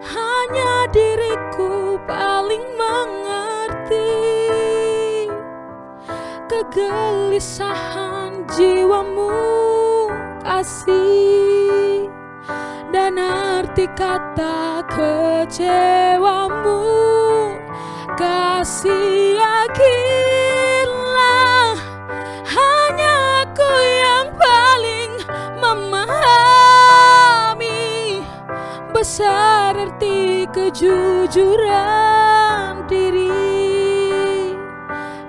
hanya diriku paling mengerti kegelisahan jiwamu, kasih. dan arti kata kecewamu. Kasih yakinlah, hanya aku yang paling memahami besar arti kejujuran diri.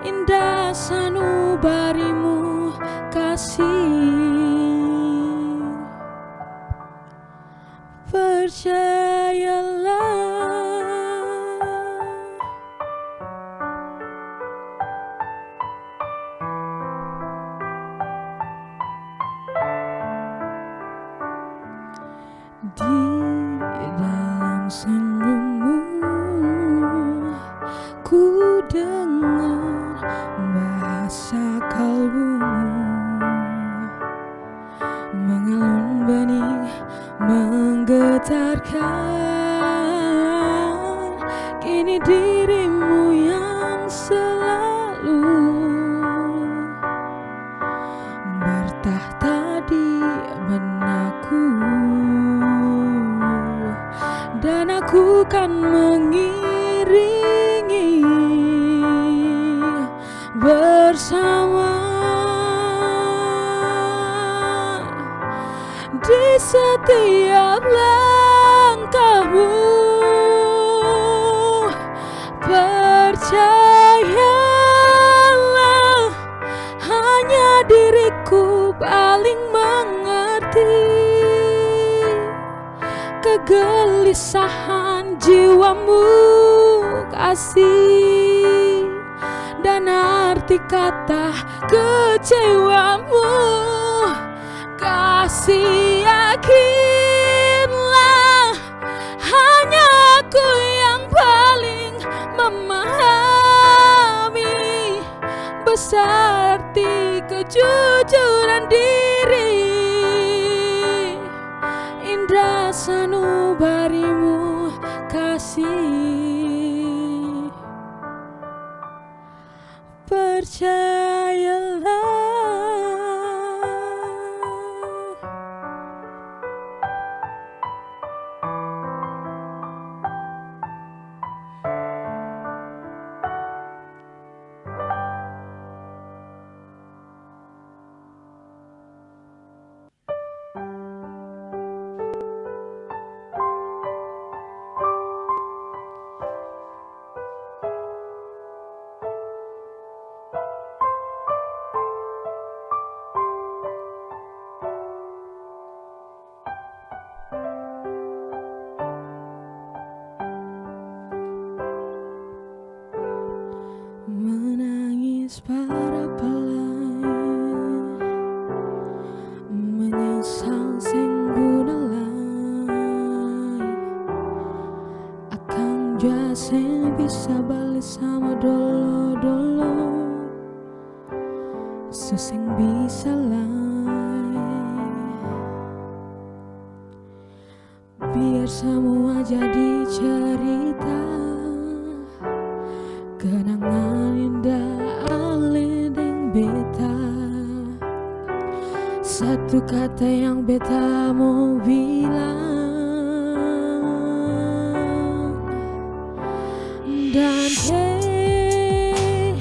Indah sanubarimu kasih, percayalah. Di dalam senyummu ku dengar bahasa kalbumu, mengalun benih menggetarkan. Kini dirimu yang selalu bertahta di benakku, dan aku kan mengiringi bersama di setiap langkahmu. Percayalah, hanya diriku paling mengerti kegelisahan jiwamu, kasih, dan arti kata kecewamu. Kasih yakinlah, hanya aku yang paling memahami besar arti kejujuran diri. Indah sanubarimu kasih, percayalah. Menangis para pelai, menyesal sing gunalai, akang jua sing bisa balik sama dolo-dolo, susing bisa lai. Biar semua jadi cerita, kenangan indah aliding beta. Satu kata yang beta mau bilang, dan hey,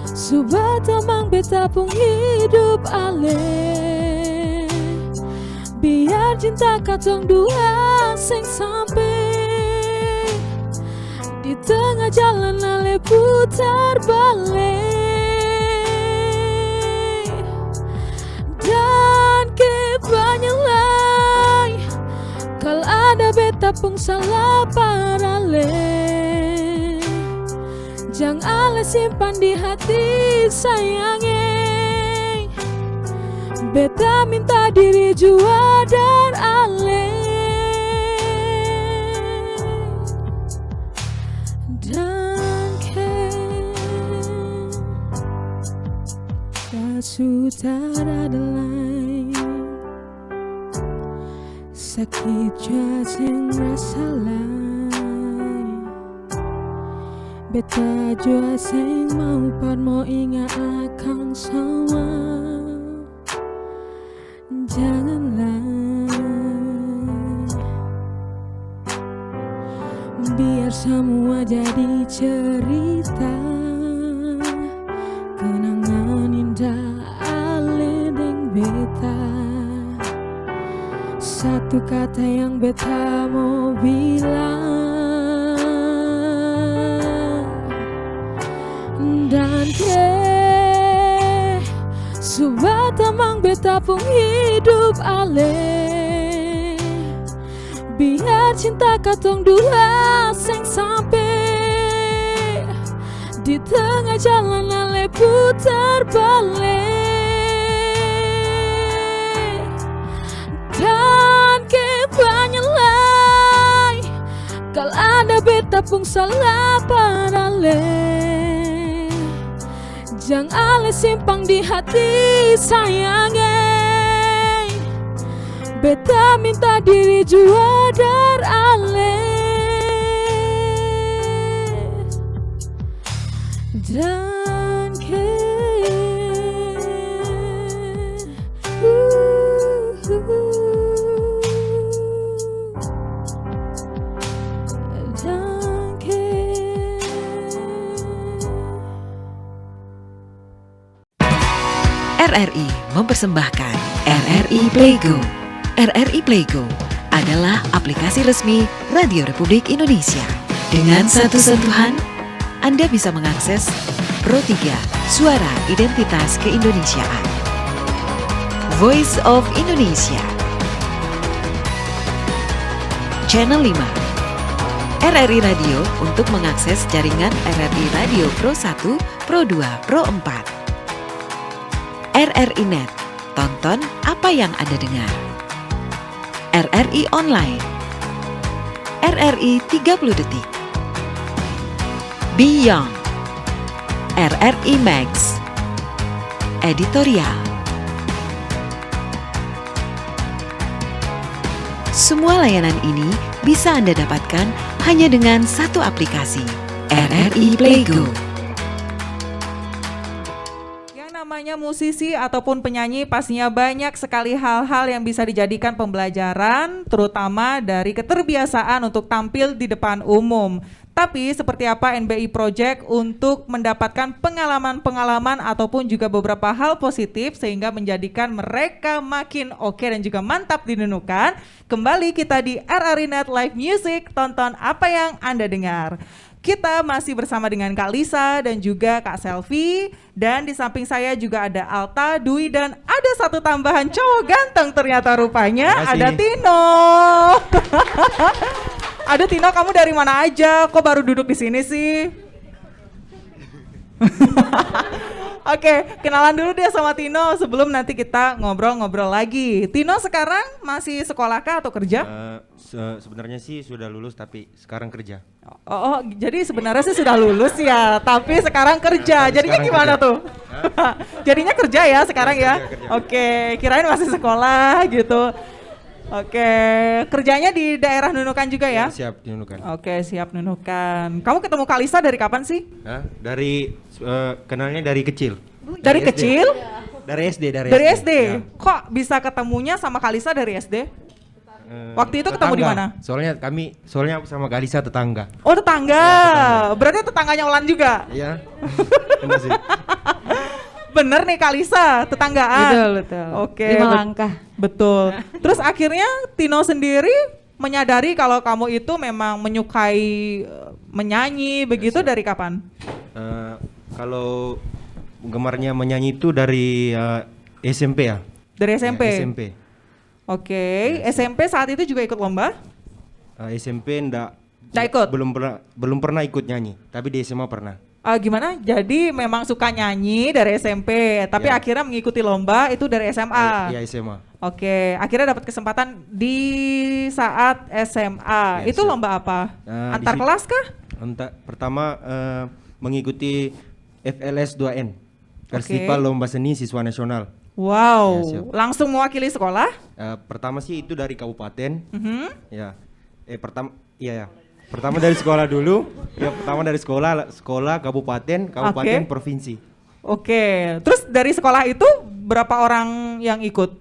subah tamang beta pun hidup ale. Biar cinta katong dua sing sampai di tengah jalan ale putar balik, dan kebanyakan kalau ada beta pun salah parale. Jangan ale simpan di hati sayangnya, beta minta diri jua dar ale. Sudah ada lain, sakit jua sing rasa lain. Beta jua sing mau ingat akan sama. Janganlah
satu kata yang beta mau bilang, dan subat tamang beta pun hidup ale, biar cinta katong dua seng sampai di tengah jalan ale putar balik, dan kebanyakan kalau ada beta pun salah padale. Jangan ale simpang di hati sayangnya, beta minta diri jua dar ale. Dan
RRI mempersembahkan RRI Playgo. RRI Playgo adalah aplikasi resmi Radio Republik Indonesia. Dengan satu sentuhan, Anda bisa mengakses Pro 3 Suara Identitas Keindonesiaan, Voice of Indonesia, Channel 5, RRI Radio untuk mengakses jaringan RRI Radio Pro 1, Pro 2, Pro 4. RRI Net, tonton apa yang Anda dengar. RRI Online, RRI 30 Detik, Beyond, RRI Max, Editorial. Semua layanan ini bisa Anda dapatkan hanya dengan satu aplikasi, RRI Playgo.
Namanya musisi ataupun penyanyi pastinya banyak sekali hal-hal yang bisa dijadikan pembelajaran, terutama dari keterbiasaan untuk tampil di depan umum. Tapi seperti apa NBI Project untuk mendapatkan pengalaman-pengalaman ataupun juga beberapa hal positif sehingga menjadikan mereka makin oke dan juga mantap dinunukan. Kembali kita di RRI Net Live Music, tonton apa yang Anda dengar. Kita masih bersama dengan Kak Lisa dan juga Kak Selvi, dan di samping saya juga ada Alta, Dwi, dan ada satu tambahan cowok ganteng ternyata rupanya, ada Tino. Aduh Tino, kamu dari mana aja? Kok baru duduk di sini sih? Oke, kenalan dulu dia sama Tino sebelum nanti kita ngobrol-ngobrol lagi. Tino sekarang masih sekolah kah atau kerja?
Sebenarnya sih sudah lulus tapi sekarang kerja.
Oh, jadi sebenarnya sih sudah lulus ya, tapi sekarang kerja. Jadinya
sekarang
gimana
kerja.
tuh? Jadinya kerja ya sekarang ya?
Kerja.
Oke, kirain masih sekolah gitu. Oke, kerjanya di daerah Nunukan juga ya?
Siap di Nunukan.
Oke, siap Nunukan. Kamu ketemu Kalisa dari kapan sih?
Dari kenalnya dari kecil.
Dari kecil?
Dari SD.
Dari SD?
Ya.
Kok bisa ketemunya sama Kalisa dari SD? Waktu itu ketemu di mana?
Soalnya sama Kalisa tetangga.
Oh tetangga.
Ya,
Berarti tetangganya Olan juga?
Iya. Benar sih.
Bener nih Kalisa, tetanggaan.
Betul.
Oke.
5 langkah.
Betul. Terus akhirnya Tino sendiri menyadari kalau kamu itu memang menyukai menyanyi begitu dari kapan?
Kalau gemarnya menyanyi itu dari SMP ya.
Dari SMP?
Ya, SMP.
Oke. SMP saat itu juga ikut lomba?
SMP enggak
ikut?
Belum pernah ikut nyanyi, tapi di SMA pernah.
Gimana? Jadi memang suka nyanyi dari SMP, tapi
Ya.
akhirnya mengikuti lomba itu dari SMA.
Iya SMA.
Oke, akhirnya dapat kesempatan di saat SMA.
Ya,
itu
siap.
lomba apa?
Di
Antar kelas kah?
Pertama mengikuti FLS 2N, Festival Lomba Seni Siswa Nasional.
Wow,
Ya, siap.
langsung mewakili sekolah?
Pertama sih itu dari kabupaten.
Mhm.
Pertama dari sekolah dulu. Ya, pertama dari sekolah kabupaten
Oke.
provinsi.
Oke, terus dari sekolah itu berapa orang yang ikut?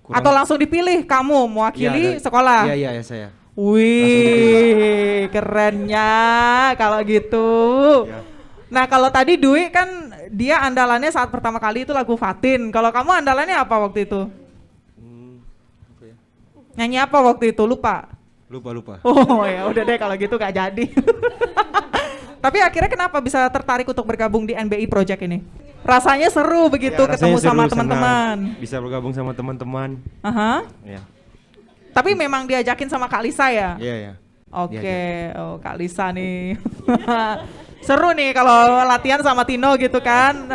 Atau langsung dipilih kamu mewakili sekolah?
Iya, saya.
Wih, kerennya kalau gitu.
Ya.
Nah kalau tadi Dwi kan dia andalannya saat pertama kali itu lagu Fatin. Kalau kamu andalannya apa waktu itu? Nyanyi apa waktu itu? Lupa?
Lupa.
Oh ya udah deh kalau gitu gak jadi. Tapi akhirnya kenapa bisa tertarik untuk bergabung di NBI Project ini? Rasanya seru begitu
Ya,
ketemu
rasanya
sama
seru,
teman-teman.
senang. Bisa bergabung sama teman-teman.
Aha.
Ya.
Tapi memang diajakin sama Kak Lisa ya?
Iya.
Oke, oh Kak Lisa nih. Seru nih kalau latihan sama Tino gitu kan.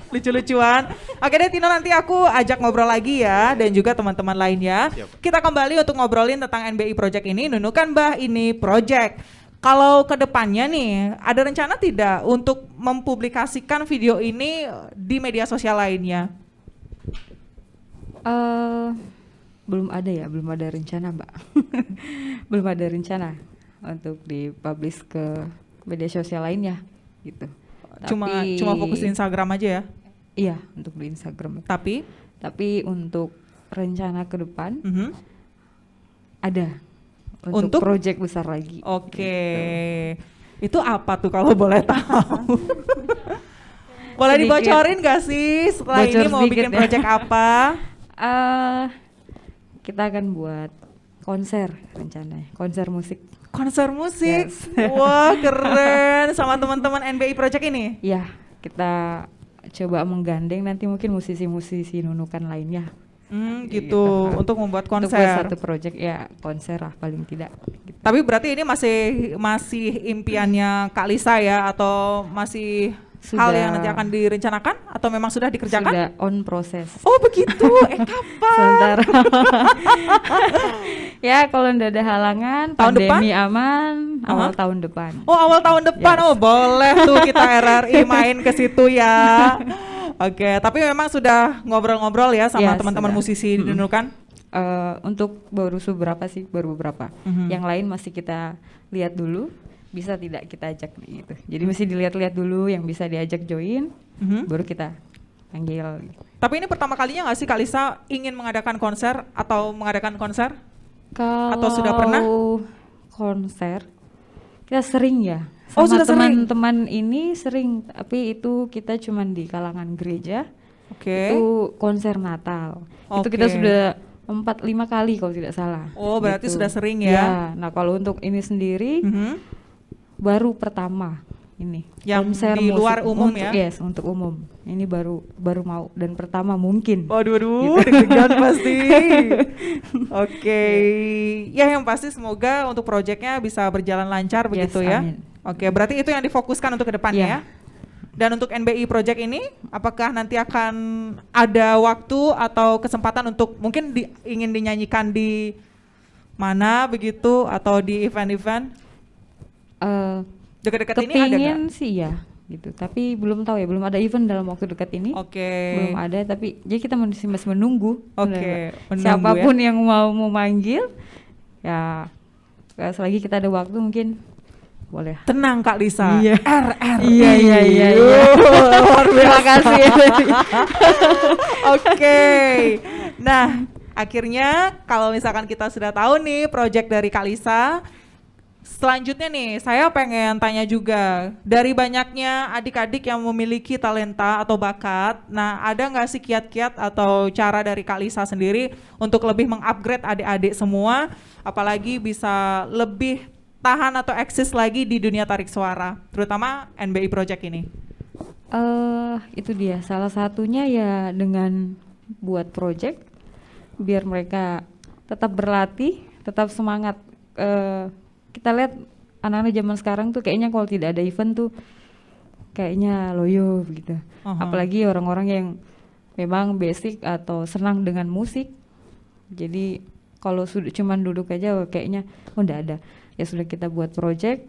Lucu-lucuan. Oke deh Tino, nanti aku ajak ngobrol lagi ya, dan juga teman-teman lainnya.
Siap.
Kita kembali untuk ngobrolin tentang NBI Project ini. Nunukan Mbah ini project. Kalau kedepannya nih, ada rencana tidak untuk mempublikasikan video ini di media sosial lainnya?
Belum ada rencana Mbak. Belum ada rencana untuk dipublish ke media sosial lainnya gitu.
Cuma fokus di Instagram aja ya?
Iya, untuk di Instagram.
Tapi
untuk rencana ke depan
mhm.
ada untuk project besar lagi.
Oke. Itu apa tuh kalau boleh tahu? Boleh
Sedikit.
dibocorin gak sih setelah
Bocor
ini mau
sedikit
bikin
ya.
project apa?
Kita akan buat konser rencananya, konser musik.
Konser musik.
Yes.
Wah, keren. Sama teman-teman NBI Project ini.
Ya, kita coba menggandeng nanti mungkin musisi-musisi nunukan lainnya.
Gitu. Untuk membuat
Untuk buat
konser.
satu project ya konser lah paling tidak. Gitu.
Tapi berarti ini masih impiannya Kak Lisa ya, atau masih hal yang nanti akan direncanakan atau memang sudah dikerjakan?
Sudah on proses.
Oh begitu. Kapan?
Sebentar. Ya kalau ndak ada halangan,
Tahun
pandemi aman, awal tahun depan.
Oh awal tahun depan.
Yes.
Oh boleh tuh kita RRI main ke situ ya. Oke, tapi memang sudah ngobrol-ngobrol ya sama
Yes,
teman-teman
sudah.
musisi di Nunukan?
Untuk baru beberapa. Yang lain masih kita lihat dulu, bisa tidak kita ajak gitu. Jadi mesti dilihat-lihat dulu yang bisa diajak join, baru kita panggil.
Tapi ini pertama kalinya nggak sih Kak Lisa ingin mengadakan konser atau mengadakan konser?
Kalau
Atau sudah pernah?
Konser, kita sering ya.
Oh,
Sama
sudah sering?
teman-teman ini sering, tapi itu kita cuman di kalangan gereja.
Oke.
Itu konser Natal. Itu
Oke.
kita sudah 4-5 kali kalau tidak salah.
Oh berarti
Gitu.
sudah sering ya?
Nah kalau untuk ini sendiri baru pertama ini.
Yang
konser
di luar
musik
umum
untuk,
ya?
Yes, untuk umum. Ini baru mau dan pertama mungkin.
Waduh, deg-degan pasti. Oke, ya yang pasti semoga untuk proyeknya bisa berjalan lancar begitu ya.
Amin.
Oke, berarti itu yang difokuskan untuk kedepannya ya.
Iya.
Dan untuk NBI Project ini, apakah nanti akan ada waktu atau kesempatan untuk mungkin ingin dinyanyikan di mana begitu atau di event-event dekat-dekat ini ada nggak?
Kepingin sih ya gitu, tapi belum tahu ya, belum ada event dalam waktu dekat ini.
Oke.
Belum ada, tapi jadi kita masih menunggu.
Oke,
Sebenarnya.
menunggu
Siapapun
ya.
yang mau manggil, ya selagi kita ada waktu mungkin boleh.
Tenang Kak Lisa.
Iya.
RRI.
Iya.
Luar
Terima
biasa.
kasih.
Oke. Nah, akhirnya kalau misalkan kita sudah tahu nih project dari Kak Lisa, selanjutnya nih saya pengen tanya juga, dari banyaknya adik-adik yang memiliki talenta atau bakat, nah ada nggak sih kiat-kiat atau cara dari Kak Lisa sendiri untuk lebih mengupgrade adik-adik semua, apalagi bisa lebih tahan atau eksis lagi di dunia tarik suara, terutama NBI Project ini?
Itu dia, salah satunya ya dengan buat project biar mereka tetap berlatih, tetap semangat. Kita lihat anak-anak zaman sekarang tuh kayaknya kalau tidak ada event tuh kayaknya loyo gitu. Apalagi orang-orang yang memang basic atau senang dengan musik. Jadi kalau cuman duduk aja kayaknya enggak ada. Ya sudah kita buat project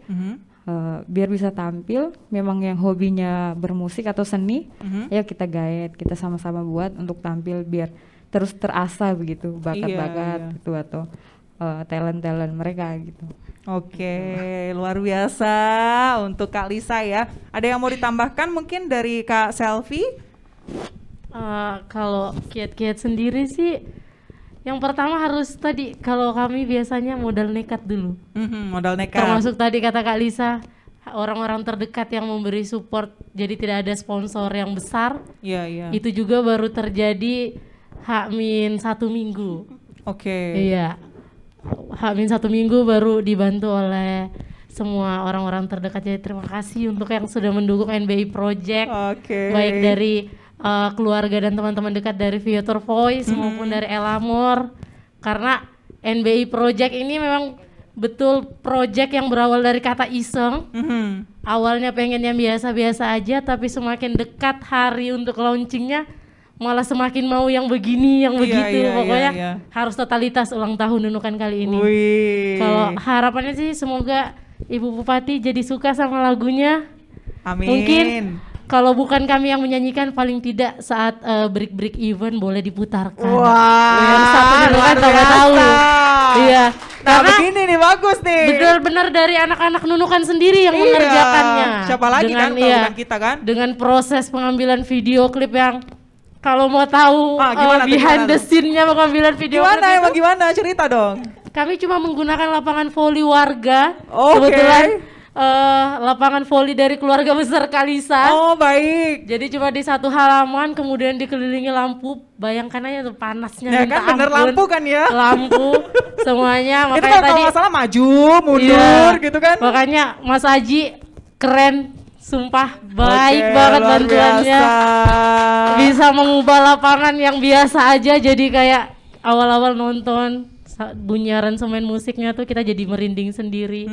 biar bisa tampil. Memang yang hobinya bermusik atau seni, ayo kita guide, kita sama-sama buat untuk tampil biar terus terasa begitu bakat-bakat itu atau talent-talent mereka gitu.
Oke, luar biasa untuk Kak Lisa ya. Ada yang mau ditambahkan mungkin dari Kak Selvi?
Kalau kiat-kiat sendiri sih, yang pertama harus tadi, kalau kami biasanya modal nekat dulu.
Modal nekat.
Termasuk tadi kata Kak Lisa, orang-orang terdekat yang memberi support, jadi tidak ada sponsor yang besar.
Iya.
Itu juga baru terjadi H-1 minggu.
Oke.
Iya. Hamin 1 minggu baru dibantu oleh semua orang-orang terdekat. Jadi terima kasih untuk yang sudah mendukung NBI Project.
Oke.
Baik dari keluarga dan teman-teman dekat dari Viator Voice maupun dari Elamor. Karena NBI Project ini memang betul project yang berawal dari kata iseng. Awalnya pengen yang biasa-biasa aja, tapi semakin dekat hari untuk launchingnya malah semakin mau yang begini, yang begitu. Pokoknya harus totalitas ulang tahun Nunukan kali ini. Kalau harapannya sih semoga Ibu Bupati jadi suka sama lagunya.
Amin.
Mungkin kalau bukan kami yang menyanyikan, paling tidak saat break event boleh diputarkan.
Wah,
yang satu Nunukan tahu. Iya.
Nah,
Karena
begini nih bagus nih.
benar-benar dari anak-anak Nunukan sendiri yang mengerjakannya.
Siapa lagi
dengan,
kan kalau bukan kita kan?
Dengan proses pengambilan video klip yang kalau mau tahu behind the scene-nya pengambilan video klip itu,
gimana? Cerita dong.
kami cuma menggunakan lapangan voli warga.
Oke.
Kebetulan lapangan voli dari keluarga besar Kalisa.
Oh, baik.
Jadi cuma di satu halaman, kemudian dikelilingi lampu. Bayangkan aja tuh panasnya.
Ya kan bener lampu kan ya?
Lampu semuanya.
Itu
Makanya
kalau nggak salah maju, mundur gitu kan?
Makanya Mas Aji keren, sumpah baik
Oke,
banget
luar
bantuannya.
biasa.
Bisa mengubah lapangan yang biasa aja jadi kayak awal-awal nonton bunyaran semen musiknya tuh kita jadi merinding sendiri.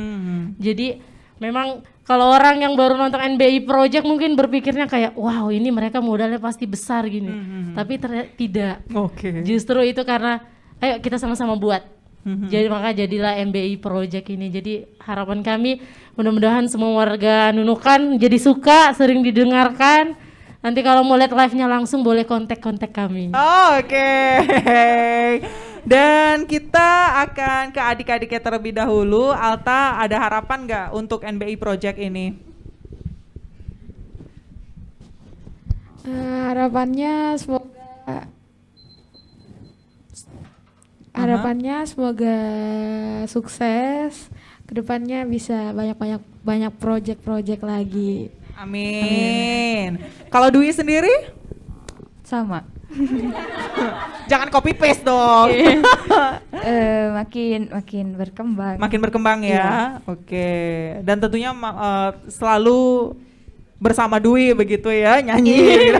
Jadi memang kalau orang yang baru nonton NBI Project mungkin berpikirnya kayak wow ini mereka modalnya pasti besar gini. Tapi tidak.
Oke.
Justru itu karena ayo kita sama-sama buat. Jadi maka jadilah NBI Project ini. Jadi harapan kami mudah-mudahan semua warga Nunukan jadi suka, sering didengarkan. Nanti kalau mau lihat live-nya langsung boleh kontak kami.
Oke. Dan kita akan ke adik-adiknya terlebih dahulu. Alta, ada harapan nggak untuk NBI Project ini?
Harapannya semoga sukses. Kedepannya bisa banyak project lagi.
Amin. Kalau Dwi sendiri?
Sama.
Jangan copy paste dong.
Makin berkembang.
Makin berkembang ya. Oke. Dan tentunya selalu bersama Dwi begitu ya, nyanyi.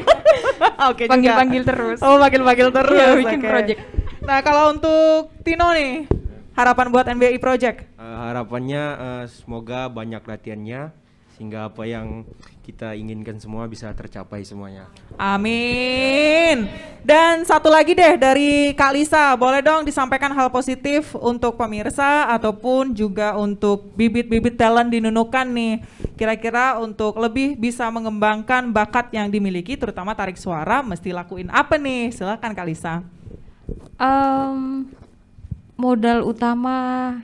Oke.
Panggil-panggil terus.
Oh, panggil-panggil terus.
Iya, bikin
Oke.
project.
Nah, kalau untuk Tino nih, harapan buat NBI Project?
Harapannya semoga banyak latihannya sehingga apa yang kita inginkan semua bisa tercapai semuanya.
Amin. Dan satu lagi deh dari Kak Lisa, boleh dong disampaikan hal positif untuk pemirsa ataupun juga untuk bibit-bibit talent di Nunukan nih. Kira-kira untuk lebih bisa mengembangkan bakat yang dimiliki terutama tarik suara mesti lakuin apa nih? Silakan Kak Lisa.
Modal utama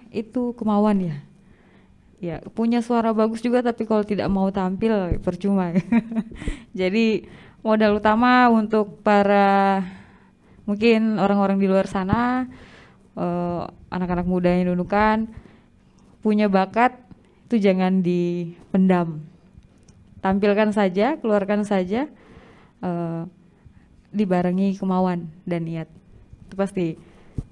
itu kemauan ya. Ya, punya suara bagus juga tapi kalau tidak mau tampil percuma. Jadi modal utama untuk para mungkin orang-orang di luar sana, anak-anak muda yang Nunukan punya bakat itu jangan dipendam. Tampilkan saja, keluarkan saja, dibarengi kemauan dan niat. Itu pasti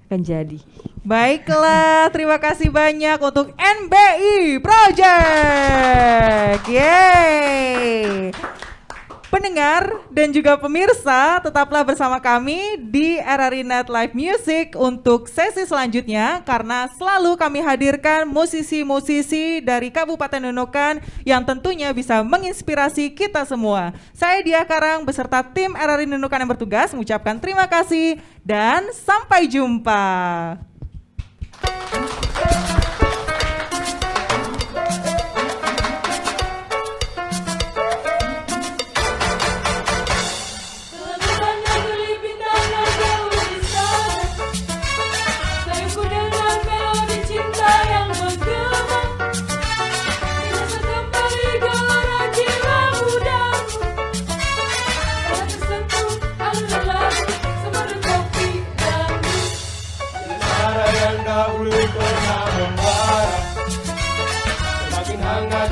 akan jadi.
Baiklah, terima kasih banyak untuk NBI Project. Yeay. Pendengar dan juga pemirsa, tetaplah bersama kami di RRI Net Live Music untuk sesi selanjutnya karena selalu kami hadirkan musisi-musisi dari Kabupaten Nunukan yang tentunya bisa menginspirasi kita semua. Saya Dia Karang beserta tim RRI Nunukan yang bertugas mengucapkan terima kasih dan sampai jumpa.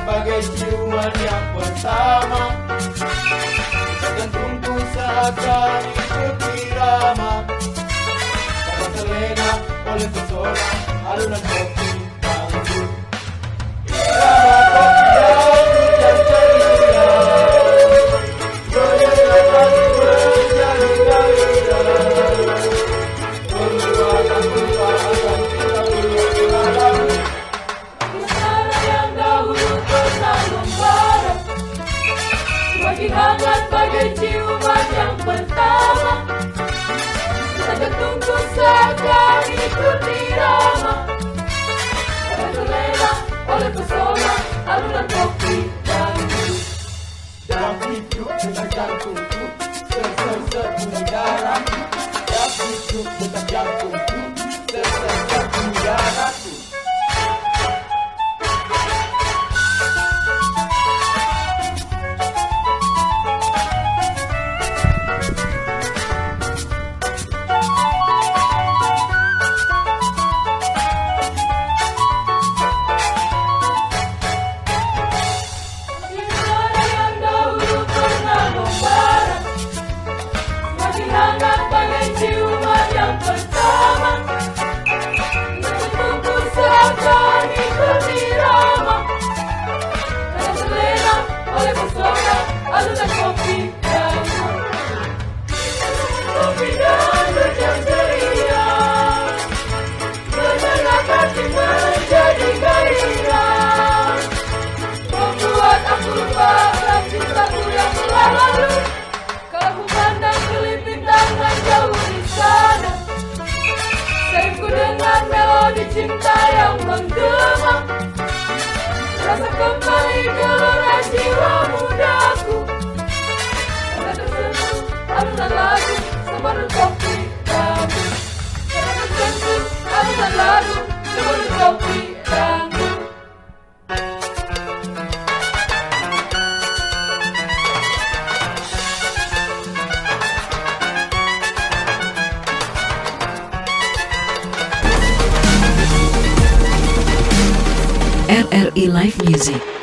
Bagai ciuman yang pertama, jantungku seakan ikut irama, karena terlena oleh pesona alunan kopi dangdut. Irama kopi dangdut yang ceria, menyerahkan menjadi gairah, membuat aku lupa akan cinta punya pengalaman. Istana yang dahulu pernah membara, semakin hangat bagai ciuman yang pertama. Kita tunggu seakan ikut irama, dan terlena oleh pesona alunan kopi dangdut. Dalam hidup detak jantungku, sersert bunyi darahku. Dalam hidup detak jantungku, sersert bunyi darahku. Cinta yang menggema, rasa kembali gelora jiwa mudaku. Karena tersentuh alunan lagu semeru kopi dangdut. Karena tersentuh alunan lagu semeru kopi dangdut.
RRI Live Music.